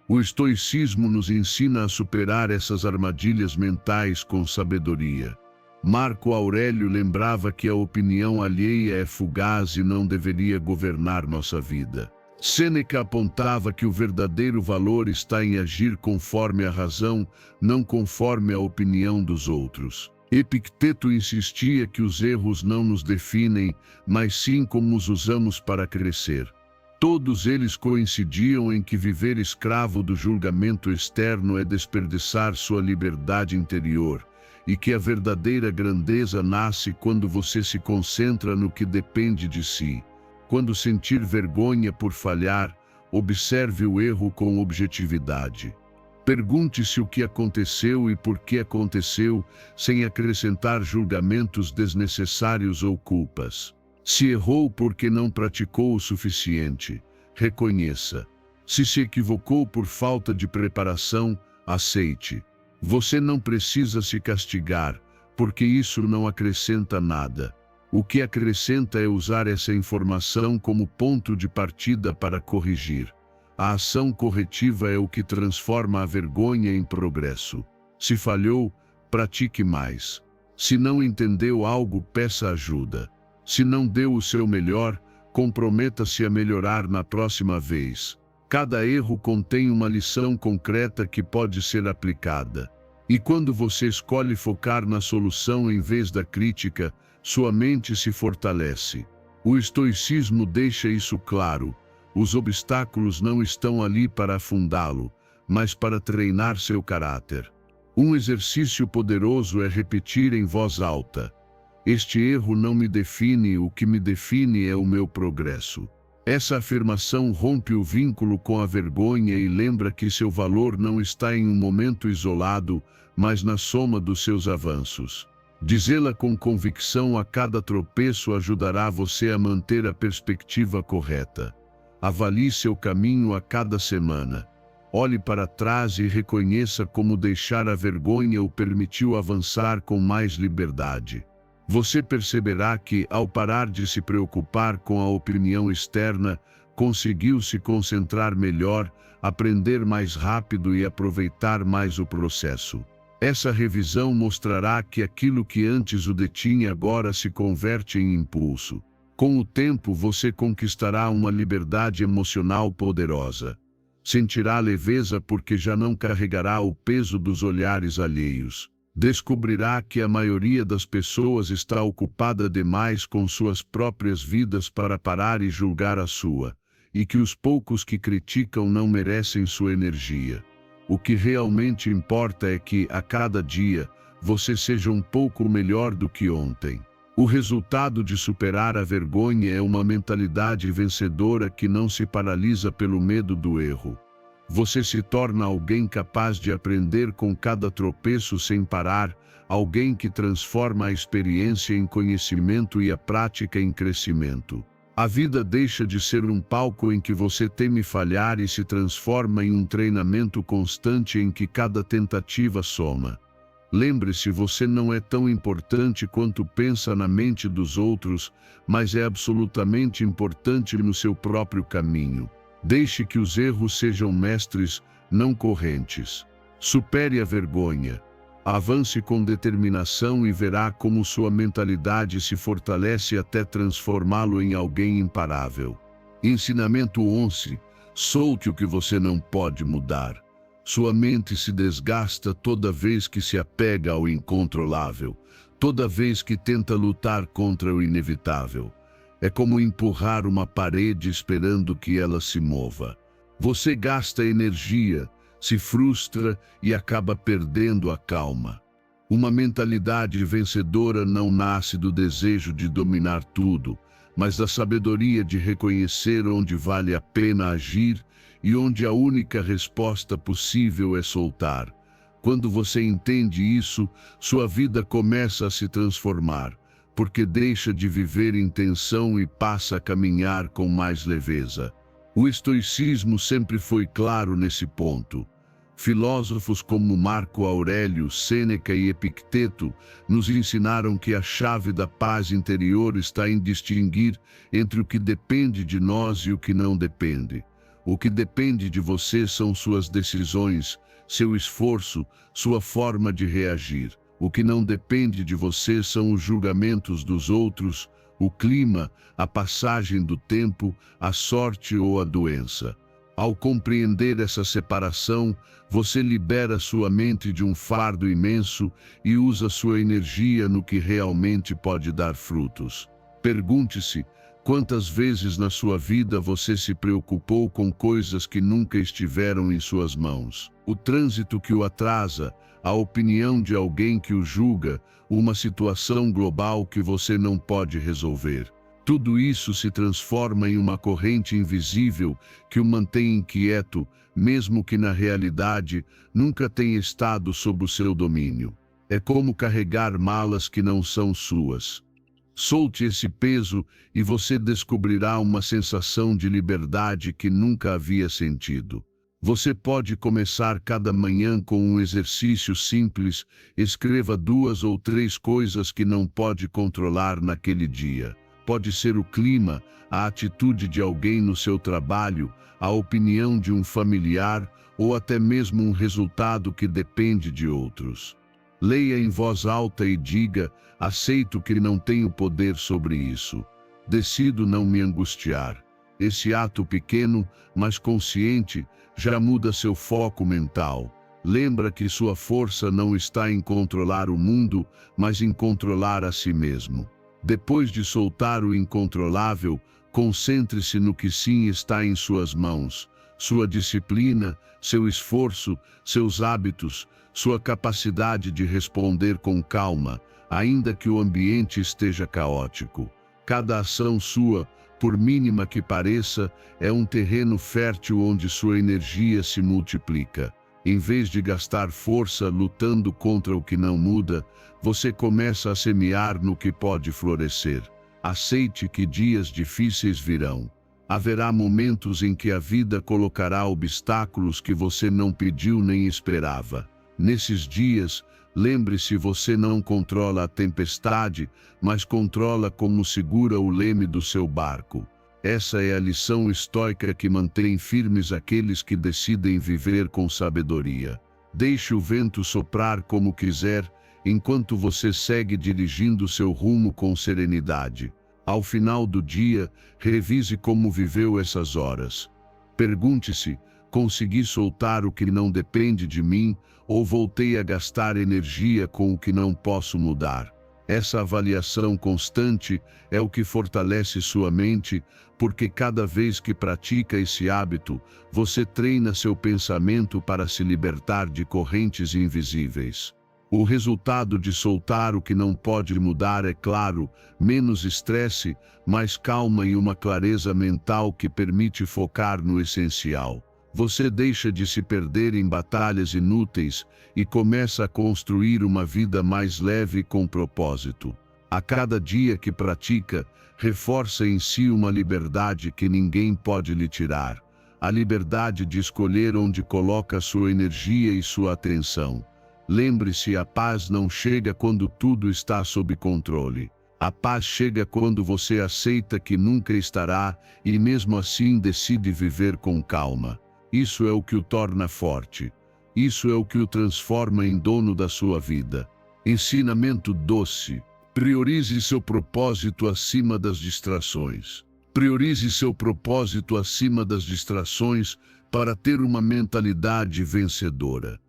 O estoicismo nos ensina a superar essas armadilhas mentais com sabedoria. Marco Aurélio lembrava que a opinião alheia é fugaz e não deveria governar nossa vida. Sêneca apontava que o verdadeiro valor está em agir conforme a razão, não conforme a opinião dos outros. Epicteto insistia que os erros não nos definem, mas sim como os usamos para crescer. Todos eles coincidiam em que viver escravo do julgamento externo é desperdiçar sua liberdade interior, e que a verdadeira grandeza nasce quando você se concentra no que depende de si. Quando sentir vergonha por falhar, observe o erro com objetividade. Pergunte-se o que aconteceu e por que aconteceu, sem acrescentar julgamentos desnecessários ou culpas. Se errou porque não praticou o suficiente, reconheça. Se se equivocou por falta de preparação, aceite. Você não precisa se castigar, porque isso não acrescenta nada. O que acrescenta é usar essa informação como ponto de partida para corrigir. A ação corretiva é o que transforma a vergonha em progresso. Se falhou, pratique mais. Se não entendeu algo, peça ajuda. Se não deu o seu melhor, comprometa-se a melhorar na próxima vez. Cada erro contém uma lição concreta que pode ser aplicada. E quando você escolhe focar na solução em vez da crítica, sua mente se fortalece. O estoicismo deixa isso claro. Os obstáculos não estão ali para afundá-lo, mas para treinar seu caráter. Um exercício poderoso é repetir em voz alta: este erro não me define, o que me define é o meu progresso. Essa afirmação rompe o vínculo com a vergonha e lembra que seu valor não está em um momento isolado, mas na soma dos seus avanços. Dizê-la com convicção a cada tropeço ajudará você a manter a perspectiva correta. Avalie seu caminho a cada semana. Olhe para trás e reconheça como deixar a vergonha o permitiu avançar com mais liberdade. Você perceberá que, ao parar de se preocupar com a opinião externa, conseguiu se concentrar melhor, aprender mais rápido e aproveitar mais o processo. Essa revisão mostrará que aquilo que antes o detinha agora se converte em impulso. Com o tempo você conquistará uma liberdade emocional poderosa. Sentirá leveza porque já não carregará o peso dos olhares alheios. Descobrirá que a maioria das pessoas está ocupada demais com suas próprias vidas para parar e julgar a sua, e que os poucos que criticam não merecem sua energia. O que realmente importa é que, a cada dia, você seja um pouco melhor do que ontem. O resultado de superar a vergonha é uma mentalidade vencedora que não se paralisa pelo medo do erro. Você se torna alguém capaz de aprender com cada tropeço sem parar, alguém que transforma a experiência em conhecimento e a prática em crescimento. A vida deixa de ser um palco em que você teme falhar e se transforma em um treinamento constante em que cada tentativa soma. Lembre-se, você não é tão importante quanto pensa na mente dos outros, mas é absolutamente importante no seu próprio caminho. Deixe que os erros sejam mestres, não correntes. Supere a vergonha. Avance com determinação e verá como sua mentalidade se fortalece até transformá-lo em alguém imparável. Ensinamento 11. Solte o que você não pode mudar. Sua mente se desgasta toda vez que se apega ao incontrolável, toda vez que tenta lutar contra o inevitável. É como empurrar uma parede esperando que ela se mova. Você gasta energia, se frustra e acaba perdendo a calma. Uma mentalidade vencedora não nasce do desejo de dominar tudo, mas da sabedoria de reconhecer onde vale a pena agir e onde a única resposta possível é soltar. Quando você entende isso, sua vida começa a se transformar, porque deixa de viver em tensão e passa a caminhar com mais leveza. O estoicismo sempre foi claro nesse ponto. Filósofos como Marco Aurélio, Sêneca e Epicteto nos ensinaram que a chave da paz interior está em distinguir entre o que depende de nós e o que não depende. O que depende de você são suas decisões, seu esforço, sua forma de reagir. O que não depende de você são os julgamentos dos outros, o clima, a passagem do tempo, a sorte ou a doença. Ao compreender essa separação, você libera sua mente de um fardo imenso e usa sua energia no que realmente pode dar frutos. Pergunte-se, quantas vezes na sua vida você se preocupou com coisas que nunca estiveram em suas mãos? O trânsito que o atrasa, a opinião de alguém que o julga, uma situação global que você não pode resolver. Tudo isso se transforma em uma corrente invisível que o mantém inquieto, mesmo que na realidade nunca tenha estado sob o seu domínio. É como carregar malas que não são suas. Solte esse peso e você descobrirá uma sensação de liberdade que nunca havia sentido. Você pode começar cada manhã com um exercício simples. Escreva 2 ou 3 coisas que não pode controlar naquele dia. Pode ser o clima, a atitude de alguém no seu trabalho, a opinião de um familiar ou até mesmo um resultado que depende de outros. Leia em voz alta e diga: aceito que não tenho poder sobre isso. Decido não me angustiar. Esse ato pequeno, mas consciente, já muda seu foco mental. Lembra que sua força não está em controlar o mundo, mas em controlar a si mesmo. Depois de soltar o incontrolável, concentre-se no que sim está em suas mãos: sua disciplina, seu esforço, seus hábitos, sua capacidade de responder com calma, ainda que o ambiente esteja caótico. Cada ação sua, por mínima que pareça, é um terreno fértil onde sua energia se multiplica. Em vez de gastar força lutando contra o que não muda, você começa a semear no que pode florescer. Aceite que dias difíceis virão. Haverá momentos em que a vida colocará obstáculos que você não pediu nem esperava. Nesses dias, lembre-se, você não controla a tempestade, mas controla como segura o leme do seu barco. Essa é a lição estoica que mantém firmes aqueles que decidem viver com sabedoria. Deixe o vento soprar como quiser, enquanto você segue dirigindo seu rumo com serenidade. Ao final do dia, revise como viveu essas horas. Pergunte-se: consegui soltar o que não depende de mim, ou voltei a gastar energia com o que não posso mudar? Essa avaliação constante é o que fortalece sua mente, porque cada vez que pratica esse hábito, você treina seu pensamento para se libertar de correntes invisíveis. O resultado de soltar o que não pode mudar é claro: menos estresse, mais calma e uma clareza mental que permite focar no essencial. Você deixa de se perder em batalhas inúteis e começa a construir uma vida mais leve e com propósito. A cada dia que pratica, reforça em si uma liberdade que ninguém pode lhe tirar. A liberdade de escolher onde coloca sua energia e sua atenção. Lembre-se, a paz não chega quando tudo está sob controle. A paz chega quando você aceita que nunca estará e mesmo assim decide viver com calma. Isso é o que o torna forte. Isso é o que o transforma em dono da sua vida. Ensinamento doce. Priorize seu propósito acima das distrações. Priorize seu propósito acima das distrações para ter uma mentalidade vencedora.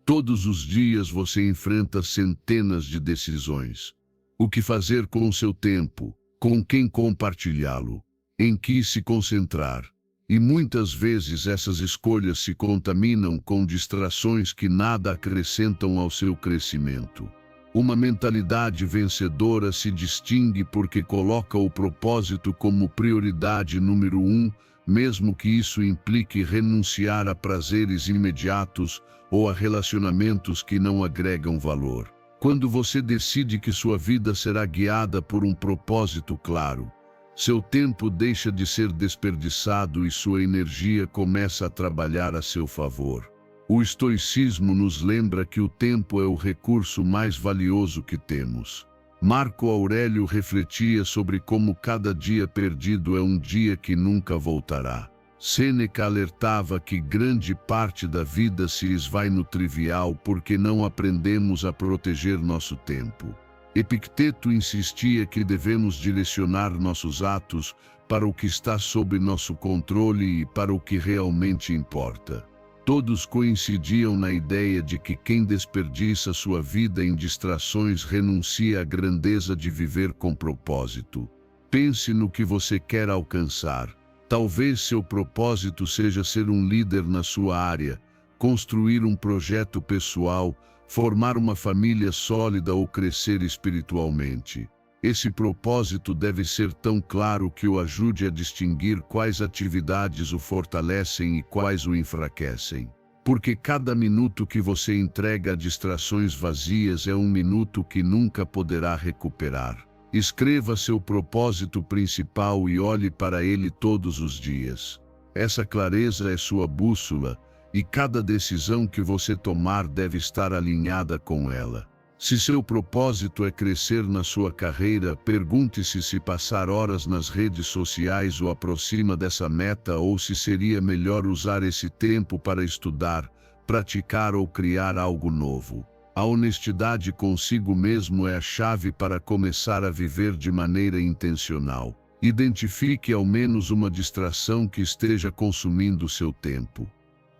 Todos os dias você enfrenta centenas de decisões. O que fazer com o seu tempo? Com quem compartilhá-lo? Em que se concentrar? E muitas vezes essas escolhas se contaminam com distrações que nada acrescentam ao seu crescimento. Uma mentalidade vencedora se distingue porque coloca o propósito como prioridade número 1, mesmo que isso implique renunciar a prazeres imediatos ou a relacionamentos que não agregam valor. Quando você decide que sua vida será guiada por um propósito claro, seu tempo deixa de ser desperdiçado e sua energia começa a trabalhar a seu favor. O estoicismo nos lembra que o tempo é o recurso mais valioso que temos. Marco Aurélio refletia sobre como cada dia perdido é um dia que nunca voltará. Sêneca alertava que grande parte da vida se esvai no trivial porque não aprendemos a proteger nosso tempo. Epicteto insistia que devemos direcionar nossos atos para o que está sob nosso controle e para o que realmente importa. Todos coincidiam na ideia de que quem desperdiça sua vida em distrações renuncia à grandeza de viver com propósito. Pense no que você quer alcançar. Talvez seu propósito seja ser um líder na sua área, construir um projeto pessoal, formar uma família sólida ou crescer espiritualmente. Esse propósito deve ser tão claro que o ajude a distinguir quais atividades o fortalecem e quais o enfraquecem. Porque cada minuto que você entrega a distrações vazias é um minuto que nunca poderá recuperar. Escreva seu propósito principal e olhe para ele todos os dias. Essa clareza é sua bússola, e cada decisão que você tomar deve estar alinhada com ela. Se seu propósito é crescer na sua carreira, pergunte-se se passar horas nas redes sociais o aproxima dessa meta ou se seria melhor usar esse tempo para estudar, praticar ou criar algo novo. A honestidade consigo mesmo é a chave para começar a viver de maneira intencional. Identifique ao menos uma distração que esteja consumindo seu tempo.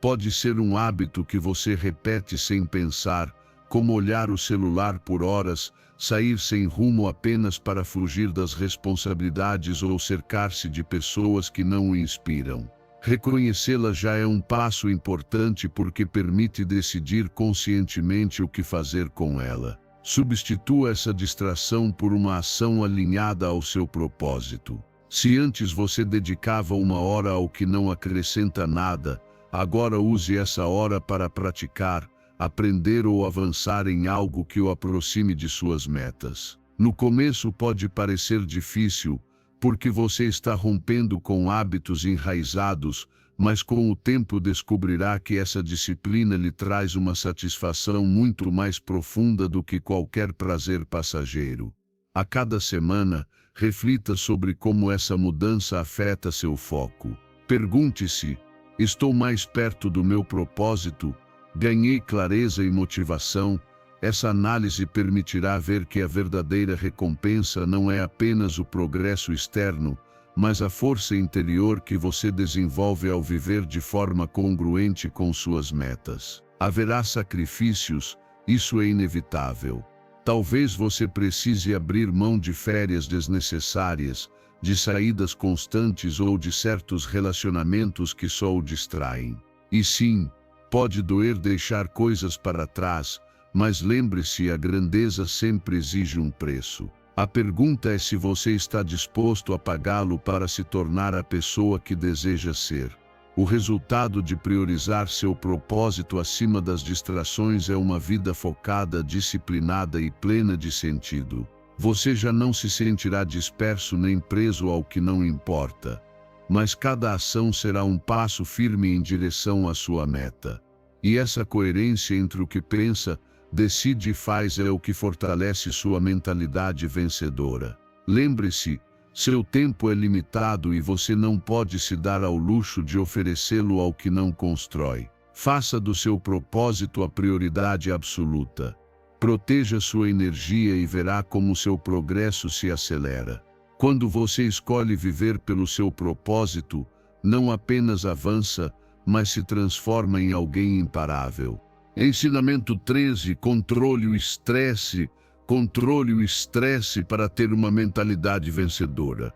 Pode ser um hábito que você repete sem pensar, como olhar o celular por horas, sair sem rumo apenas para fugir das responsabilidades ou cercar-se de pessoas que não o inspiram. Reconhecê-la já é um passo importante porque permite decidir conscientemente o que fazer com ela. Substitua essa distração por uma ação alinhada ao seu propósito. Se antes você dedicava 1 hora ao que não acrescenta nada, agora use essa hora para praticar, aprender ou avançar em algo que o aproxime de suas metas. No começo pode parecer difícil, porque você está rompendo com hábitos enraizados, mas com o tempo descobrirá que essa disciplina lhe traz uma satisfação muito mais profunda do que qualquer prazer passageiro. A cada semana, reflita sobre como essa mudança afeta seu foco. Pergunte-se: estou mais perto do meu propósito? Ganhei clareza e motivação? Essa análise permitirá ver que a verdadeira recompensa não é apenas o progresso externo, mas a força interior que você desenvolve ao viver de forma congruente com suas metas. Haverá sacrifícios, isso é inevitável. Talvez você precise abrir mão de férias desnecessárias, de saídas constantes ou de certos relacionamentos que só o distraem. E sim, pode doer deixar coisas para trás, mas lembre-se, a grandeza sempre exige um preço. A pergunta é se você está disposto a pagá-lo para se tornar a pessoa que deseja ser. O resultado de priorizar seu propósito acima das distrações é uma vida focada, disciplinada e plena de sentido. Você já não se sentirá disperso nem preso ao que não importa, mas cada ação será um passo firme em direção à sua meta. E essa coerência entre o que pensa, decide e faz é o que fortalece sua mentalidade vencedora. Lembre-se, seu tempo é limitado e você não pode se dar ao luxo de oferecê-lo ao que não constrói. Faça do seu propósito a prioridade absoluta. Proteja sua energia e verá como seu progresso se acelera. Quando você escolhe viver pelo seu propósito, não apenas avança, mas se transforma em alguém imparável. Ensinamento 13. Controle o estresse. Controle o estresse para ter uma mentalidade vencedora.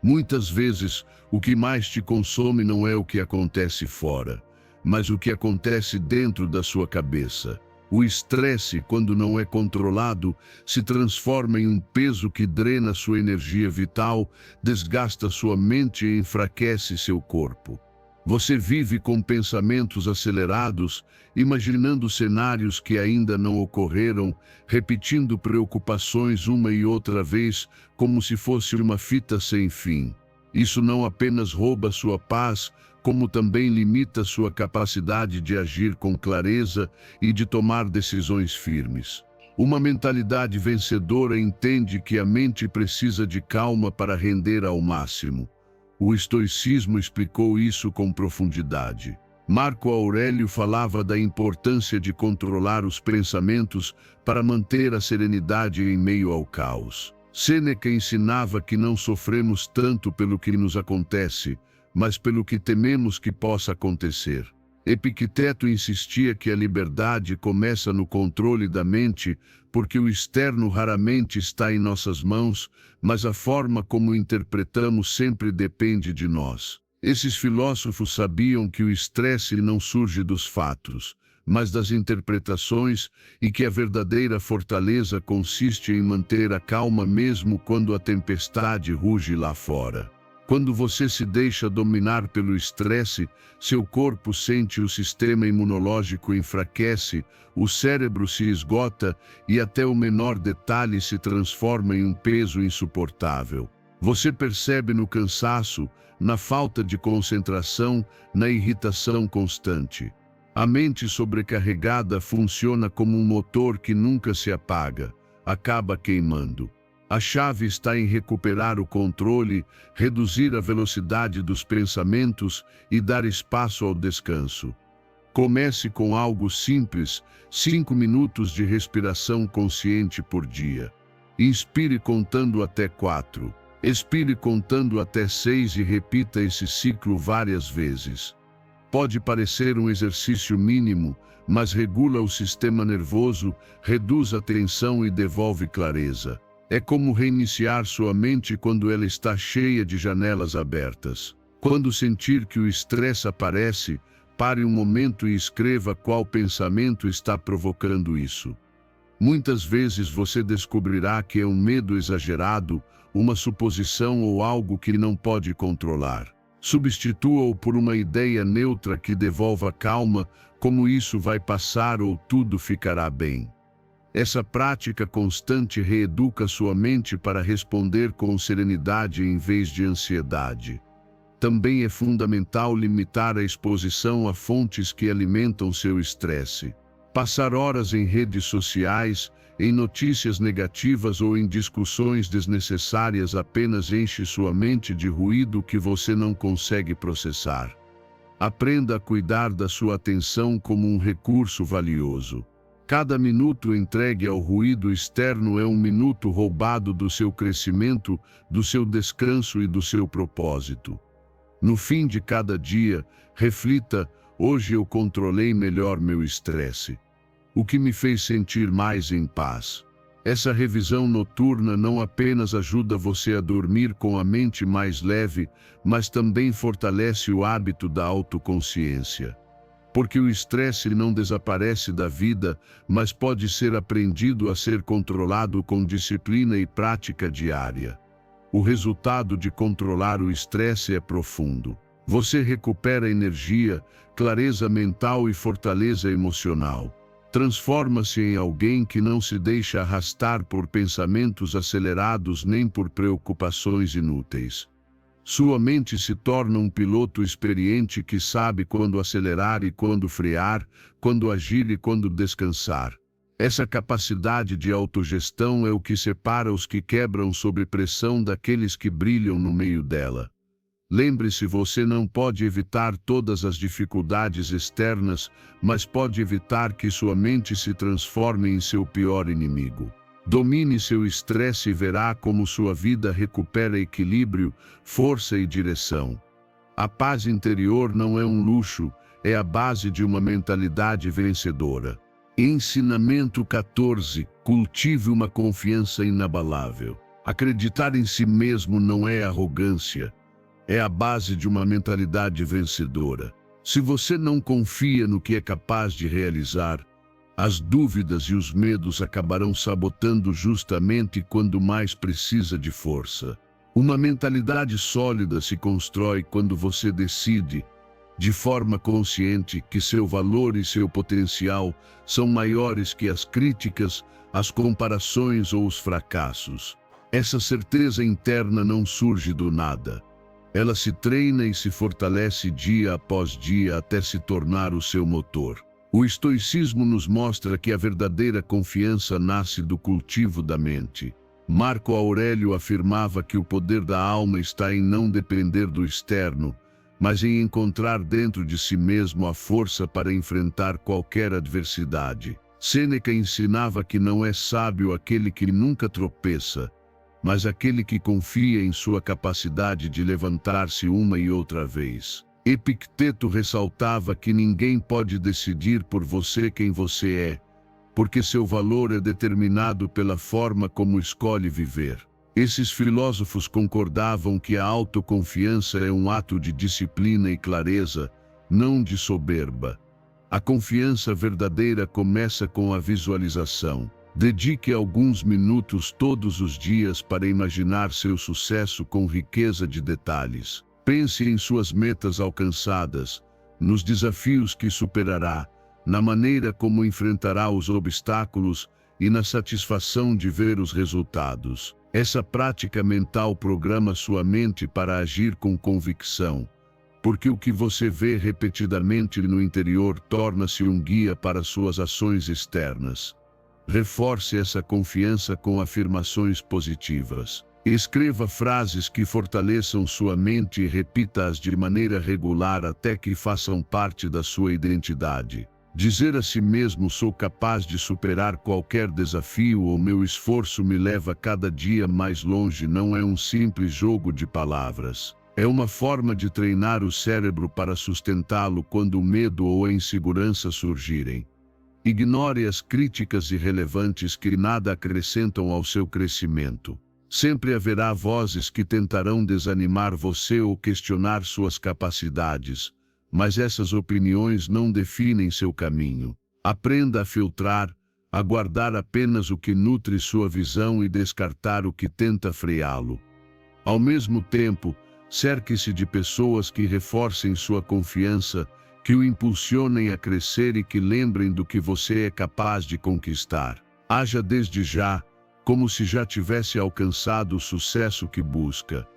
Muitas vezes, o que mais te consome não é o que acontece fora, mas o que acontece dentro da sua cabeça. O estresse, quando não é controlado, se transforma em um peso que drena sua energia vital, desgasta sua mente e enfraquece seu corpo. Você vive com pensamentos acelerados, imaginando cenários que ainda não ocorreram, repetindo preocupações uma e outra vez, como se fosse uma fita sem fim. Isso não apenas rouba sua paz, como também limita sua capacidade de agir com clareza e de tomar decisões firmes. Uma mentalidade vencedora entende que a mente precisa de calma para render ao máximo. O estoicismo explicou isso com profundidade. Marco Aurélio falava da importância de controlar os pensamentos para manter a serenidade em meio ao caos. Sêneca ensinava que não sofremos tanto pelo que nos acontece, mas pelo que tememos que possa acontecer. Epicteto insistia que a liberdade começa no controle da mente, porque o externo raramente está em nossas mãos, mas a forma como interpretamos sempre depende de nós. Esses filósofos sabiam que o estresse não surge dos fatos, mas das interpretações, e que a verdadeira fortaleza consiste em manter a calma mesmo quando a tempestade ruge lá fora. Quando você se deixa dominar pelo estresse, seu corpo sente o sistema imunológico enfraquece, o cérebro se esgota e até o menor detalhe se transforma em um peso insuportável. Você percebe no cansaço, na falta de concentração, na irritação constante. A mente sobrecarregada funciona como um motor que nunca se apaga, acaba queimando. A chave está em recuperar o controle, reduzir a velocidade dos pensamentos e dar espaço ao descanso. Comece com algo simples, 5 minutos de respiração consciente por dia. Inspire contando até 4. Expire contando até 6 e repita esse ciclo várias vezes. Pode parecer um exercício mínimo, mas regula o sistema nervoso, reduz a tensão e devolve clareza. É como reiniciar sua mente quando ela está cheia de janelas abertas. Quando sentir que o estresse aparece, pare um momento e escreva qual pensamento está provocando isso. Muitas vezes você descobrirá que é um medo exagerado, uma suposição ou algo que não pode controlar. Substitua-o por uma ideia neutra que devolva calma, como isso vai passar ou tudo ficará bem. Essa prática constante reeduca sua mente para responder com serenidade em vez de ansiedade. Também é fundamental limitar a exposição a fontes que alimentam seu estresse. Passar horas em redes sociais, em notícias negativas ou em discussões desnecessárias apenas enche sua mente de ruído que você não consegue processar. Aprenda a cuidar da sua atenção como um recurso valioso. Cada minuto entregue ao ruído externo é um minuto roubado do seu crescimento, do seu descanso e do seu propósito. No fim de cada dia, reflita: hoje eu controlei melhor meu estresse. O que me fez sentir mais em paz? Essa revisão noturna não apenas ajuda você a dormir com a mente mais leve, mas também fortalece o hábito da autoconsciência. Porque o estresse não desaparece da vida, mas pode ser aprendido a ser controlado com disciplina e prática diária. O resultado de controlar o estresse é profundo. Você recupera energia, clareza mental e fortaleza emocional. Transforma-se em alguém que não se deixa arrastar por pensamentos acelerados nem por preocupações inúteis. Sua mente se torna um piloto experiente que sabe quando acelerar e quando frear, quando agir e quando descansar. Essa capacidade de autogestão é o que separa os que quebram sob pressão daqueles que brilham no meio dela. Lembre-se, você não pode evitar todas as dificuldades externas, mas pode evitar que sua mente se transforme em seu pior inimigo. Domine seu estresse e verá como sua vida recupera equilíbrio, força e direção. A paz interior não é um luxo, é a base de uma mentalidade vencedora. Ensinamento 14. Cultive uma confiança inabalável. Acreditar em si mesmo não é arrogância. É a base de uma mentalidade vencedora. Se você não confia no que é capaz de realizar, as dúvidas e os medos acabarão sabotando justamente quando mais precisa de força. Uma mentalidade sólida se constrói quando você decide, de forma consciente, que seu valor e seu potencial são maiores que as críticas, as comparações ou os fracassos. Essa certeza interna não surge do nada. Ela se treina e se fortalece dia após dia até se tornar o seu motor. O estoicismo nos mostra que a verdadeira confiança nasce do cultivo da mente. Marco Aurélio afirmava que o poder da alma está em não depender do externo, mas em encontrar dentro de si mesmo a força para enfrentar qualquer adversidade. Sêneca ensinava que não é sábio aquele que nunca tropeça, mas aquele que confia em sua capacidade de levantar-se uma e outra vez. Epicteto ressaltava que ninguém pode decidir por você quem você é, porque seu valor é determinado pela forma como escolhe viver. Esses filósofos concordavam que a autoconfiança é um ato de disciplina e clareza, não de soberba. A confiança verdadeira começa com a visualização. Dedique alguns minutos todos os dias para imaginar seu sucesso com riqueza de detalhes. Pense em suas metas alcançadas, nos desafios que superará, na maneira como enfrentará os obstáculos e na satisfação de ver os resultados. Essa prática mental programa sua mente para agir com convicção, porque o que você vê repetidamente no interior torna-se um guia para suas ações externas. Reforce essa confiança com afirmações positivas. Escreva frases que fortaleçam sua mente e repita-as de maneira regular até que façam parte da sua identidade. Dizer a si mesmo: sou capaz de superar qualquer desafio ou meu esforço me leva cada dia mais longe, não é um simples jogo de palavras. É uma forma de treinar o cérebro para sustentá-lo quando o medo ou a insegurança surgirem. Ignore as críticas irrelevantes que nada acrescentam ao seu crescimento. Sempre haverá vozes que tentarão desanimar você ou questionar suas capacidades, mas essas opiniões não definem seu caminho. Aprenda a filtrar, a guardar apenas o que nutre sua visão e descartar o que tenta freá-lo. Ao mesmo tempo, cerque-se de pessoas que reforcem sua confiança, que o impulsionem a crescer e que lembrem do que você é capaz de conquistar. Haja desde já, como se já tivesse alcançado o sucesso que busca.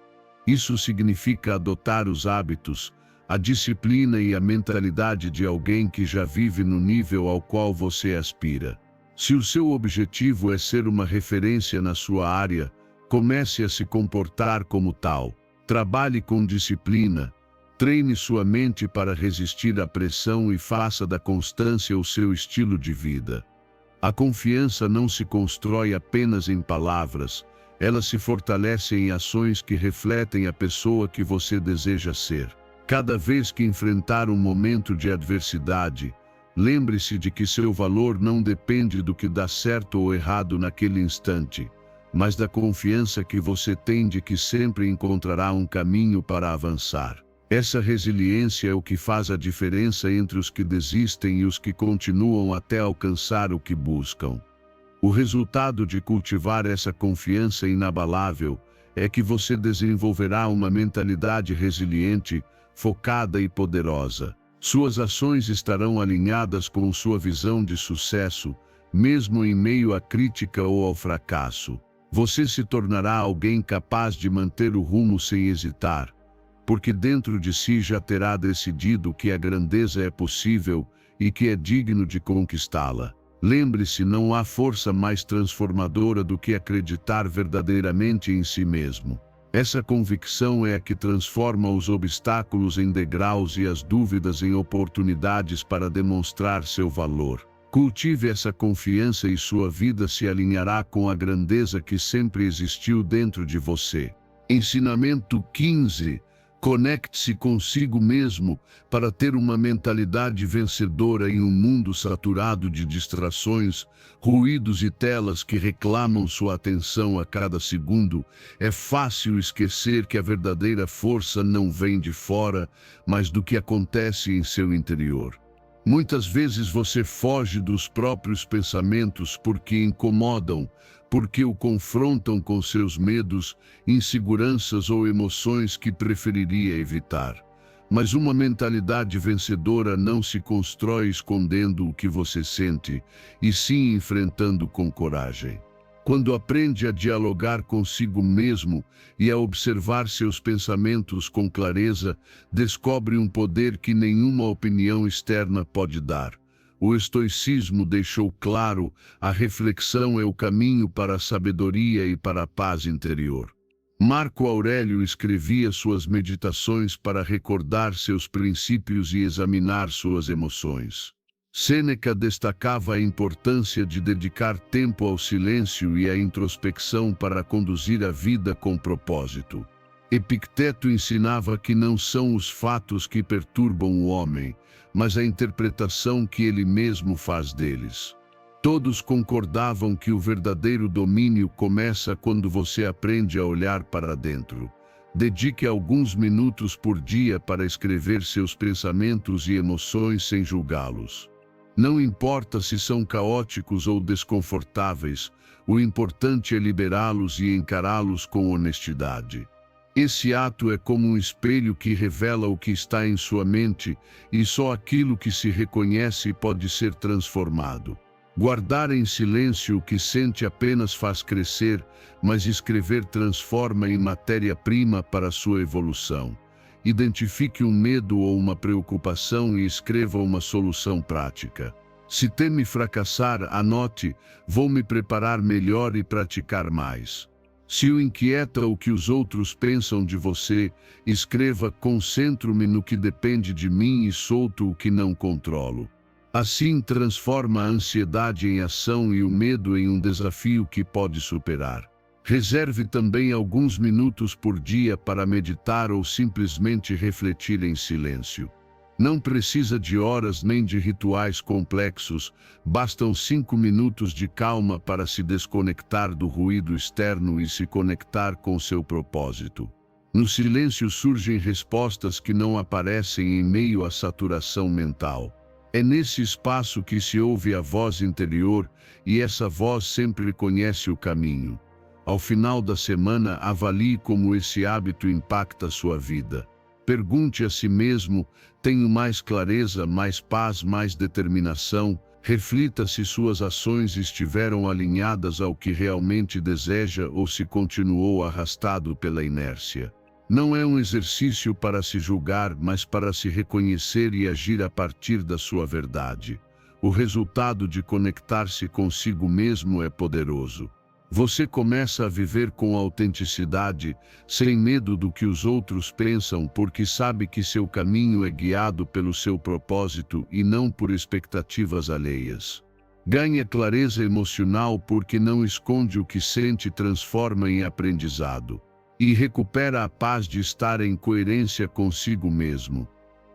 Isso significa adotar os hábitos, a disciplina e a mentalidade de alguém que já vive no nível ao qual você aspira. Se o seu objetivo é ser uma referência na sua área, comece a se comportar como tal. Trabalhe com disciplina, treine sua mente para resistir à pressão e faça da constância o seu estilo de vida. A confiança não se constrói apenas em palavras, ela se fortalece em ações que refletem a pessoa que você deseja ser. Cada vez que enfrentar um momento de adversidade, lembre-se de que seu valor não depende do que dá certo ou errado naquele instante, mas da confiança que você tem de que sempre encontrará um caminho para avançar. Essa resiliência é o que faz a diferença entre os que desistem e os que continuam até alcançar o que buscam. O resultado de cultivar essa confiança inabalável é que você desenvolverá uma mentalidade resiliente, focada e poderosa. Suas ações estarão alinhadas com sua visão de sucesso, mesmo em meio à crítica ou ao fracasso. Você se tornará alguém capaz de manter o rumo sem hesitar, porque dentro de si já terá decidido que a grandeza é possível e que é digno de conquistá-la. Lembre-se, não há força mais transformadora do que acreditar verdadeiramente em si mesmo. Essa convicção é a que transforma os obstáculos em degraus e as dúvidas em oportunidades para demonstrar seu valor. Cultive essa confiança e sua vida se alinhará com a grandeza que sempre existiu dentro de você. Ensinamento 15. Conecte-se consigo mesmo para ter uma mentalidade vencedora em um mundo saturado de distrações, ruídos e telas que reclamam sua atenção a cada segundo. É fácil esquecer que a verdadeira força não vem de fora, mas do que acontece em seu interior. Muitas vezes você foge dos próprios pensamentos porque incomodam, porque o confrontam com seus medos, inseguranças ou emoções que preferiria evitar. Mas uma mentalidade vencedora não se constrói escondendo o que você sente, e sim enfrentando com coragem. Quando aprende a dialogar consigo mesmo e a observar seus pensamentos com clareza, descobre um poder que nenhuma opinião externa pode dar. O estoicismo deixou claro: a reflexão é o caminho para a sabedoria e para a paz interior. Marco Aurélio escrevia suas meditações para recordar seus princípios e examinar suas emoções. Sêneca destacava a importância de dedicar tempo ao silêncio e à introspecção para conduzir a vida com propósito. Epicteto ensinava que não são os fatos que perturbam o homem, mas a interpretação que ele mesmo faz deles. Todos concordavam que o verdadeiro domínio começa quando você aprende a olhar para dentro. Dedique alguns minutos por dia para escrever seus pensamentos e emoções sem julgá-los. Não importa se são caóticos ou desconfortáveis, o importante é liberá-los e encará-los com honestidade. Esse ato é como um espelho que revela o que está em sua mente, e só aquilo que se reconhece pode ser transformado. Guardar em silêncio o que sente apenas faz crescer, mas escrever transforma em matéria-prima para sua evolução. Identifique um medo ou uma preocupação e escreva uma solução prática. Se teme fracassar, anote: vou me preparar melhor e praticar mais. Se o inquieta o que os outros pensam de você, escreva: concentro-me no que depende de mim e solto o que não controlo. Assim transforma a ansiedade em ação e o medo em um desafio que pode superar. Reserve também alguns minutos por dia para meditar ou simplesmente refletir em silêncio. Não precisa de horas nem de rituais complexos, bastam 5 minutos de calma para se desconectar do ruído externo e se conectar com seu propósito. No silêncio surgem respostas que não aparecem em meio à saturação mental. É nesse espaço que se ouve a voz interior, e essa voz sempre conhece o caminho. Ao final da semana, avalie como esse hábito impacta sua vida. Pergunte a si mesmo: tenho mais clareza, mais paz, mais determinação? Reflita se suas ações estiveram alinhadas ao que realmente deseja ou se continuou arrastado pela inércia. Não é um exercício para se julgar, mas para se reconhecer e agir a partir da sua verdade. O resultado de conectar-se consigo mesmo é poderoso. Você começa a viver com autenticidade, sem medo do que os outros pensam, porque sabe que seu caminho é guiado pelo seu propósito e não por expectativas alheias. Ganha clareza emocional porque não esconde o que sente e transforma em aprendizado. E recupera a paz de estar em coerência consigo mesmo.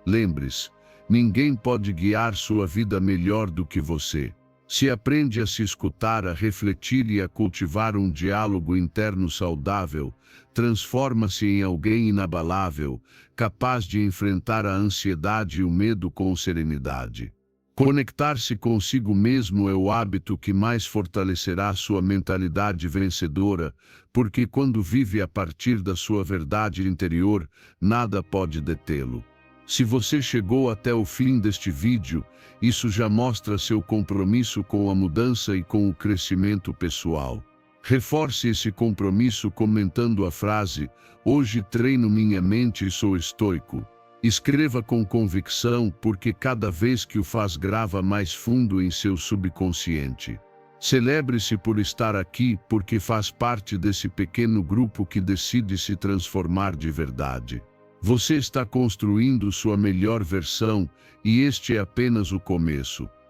Lembre-se, ninguém pode guiar sua vida melhor do que você. Se aprende a se escutar, a refletir e a cultivar um diálogo interno saudável, transforma-se em alguém inabalável, capaz de enfrentar a ansiedade e o medo com serenidade. Conectar-se consigo mesmo é o hábito que mais fortalecerá sua mentalidade vencedora, porque quando vive a partir da sua verdade interior, nada pode detê-lo. Se você chegou até o fim deste vídeo, isso já mostra seu compromisso com a mudança e com o crescimento pessoal. Reforce esse compromisso comentando a frase: "Hoje treino minha mente e sou estoico". Escreva com convicção, porque cada vez que o faz grava mais fundo em seu subconsciente. Celebre-se por estar aqui, porque faz parte desse pequeno grupo que decide se transformar de verdade. Você está construindo sua melhor versão, e este é apenas o começo.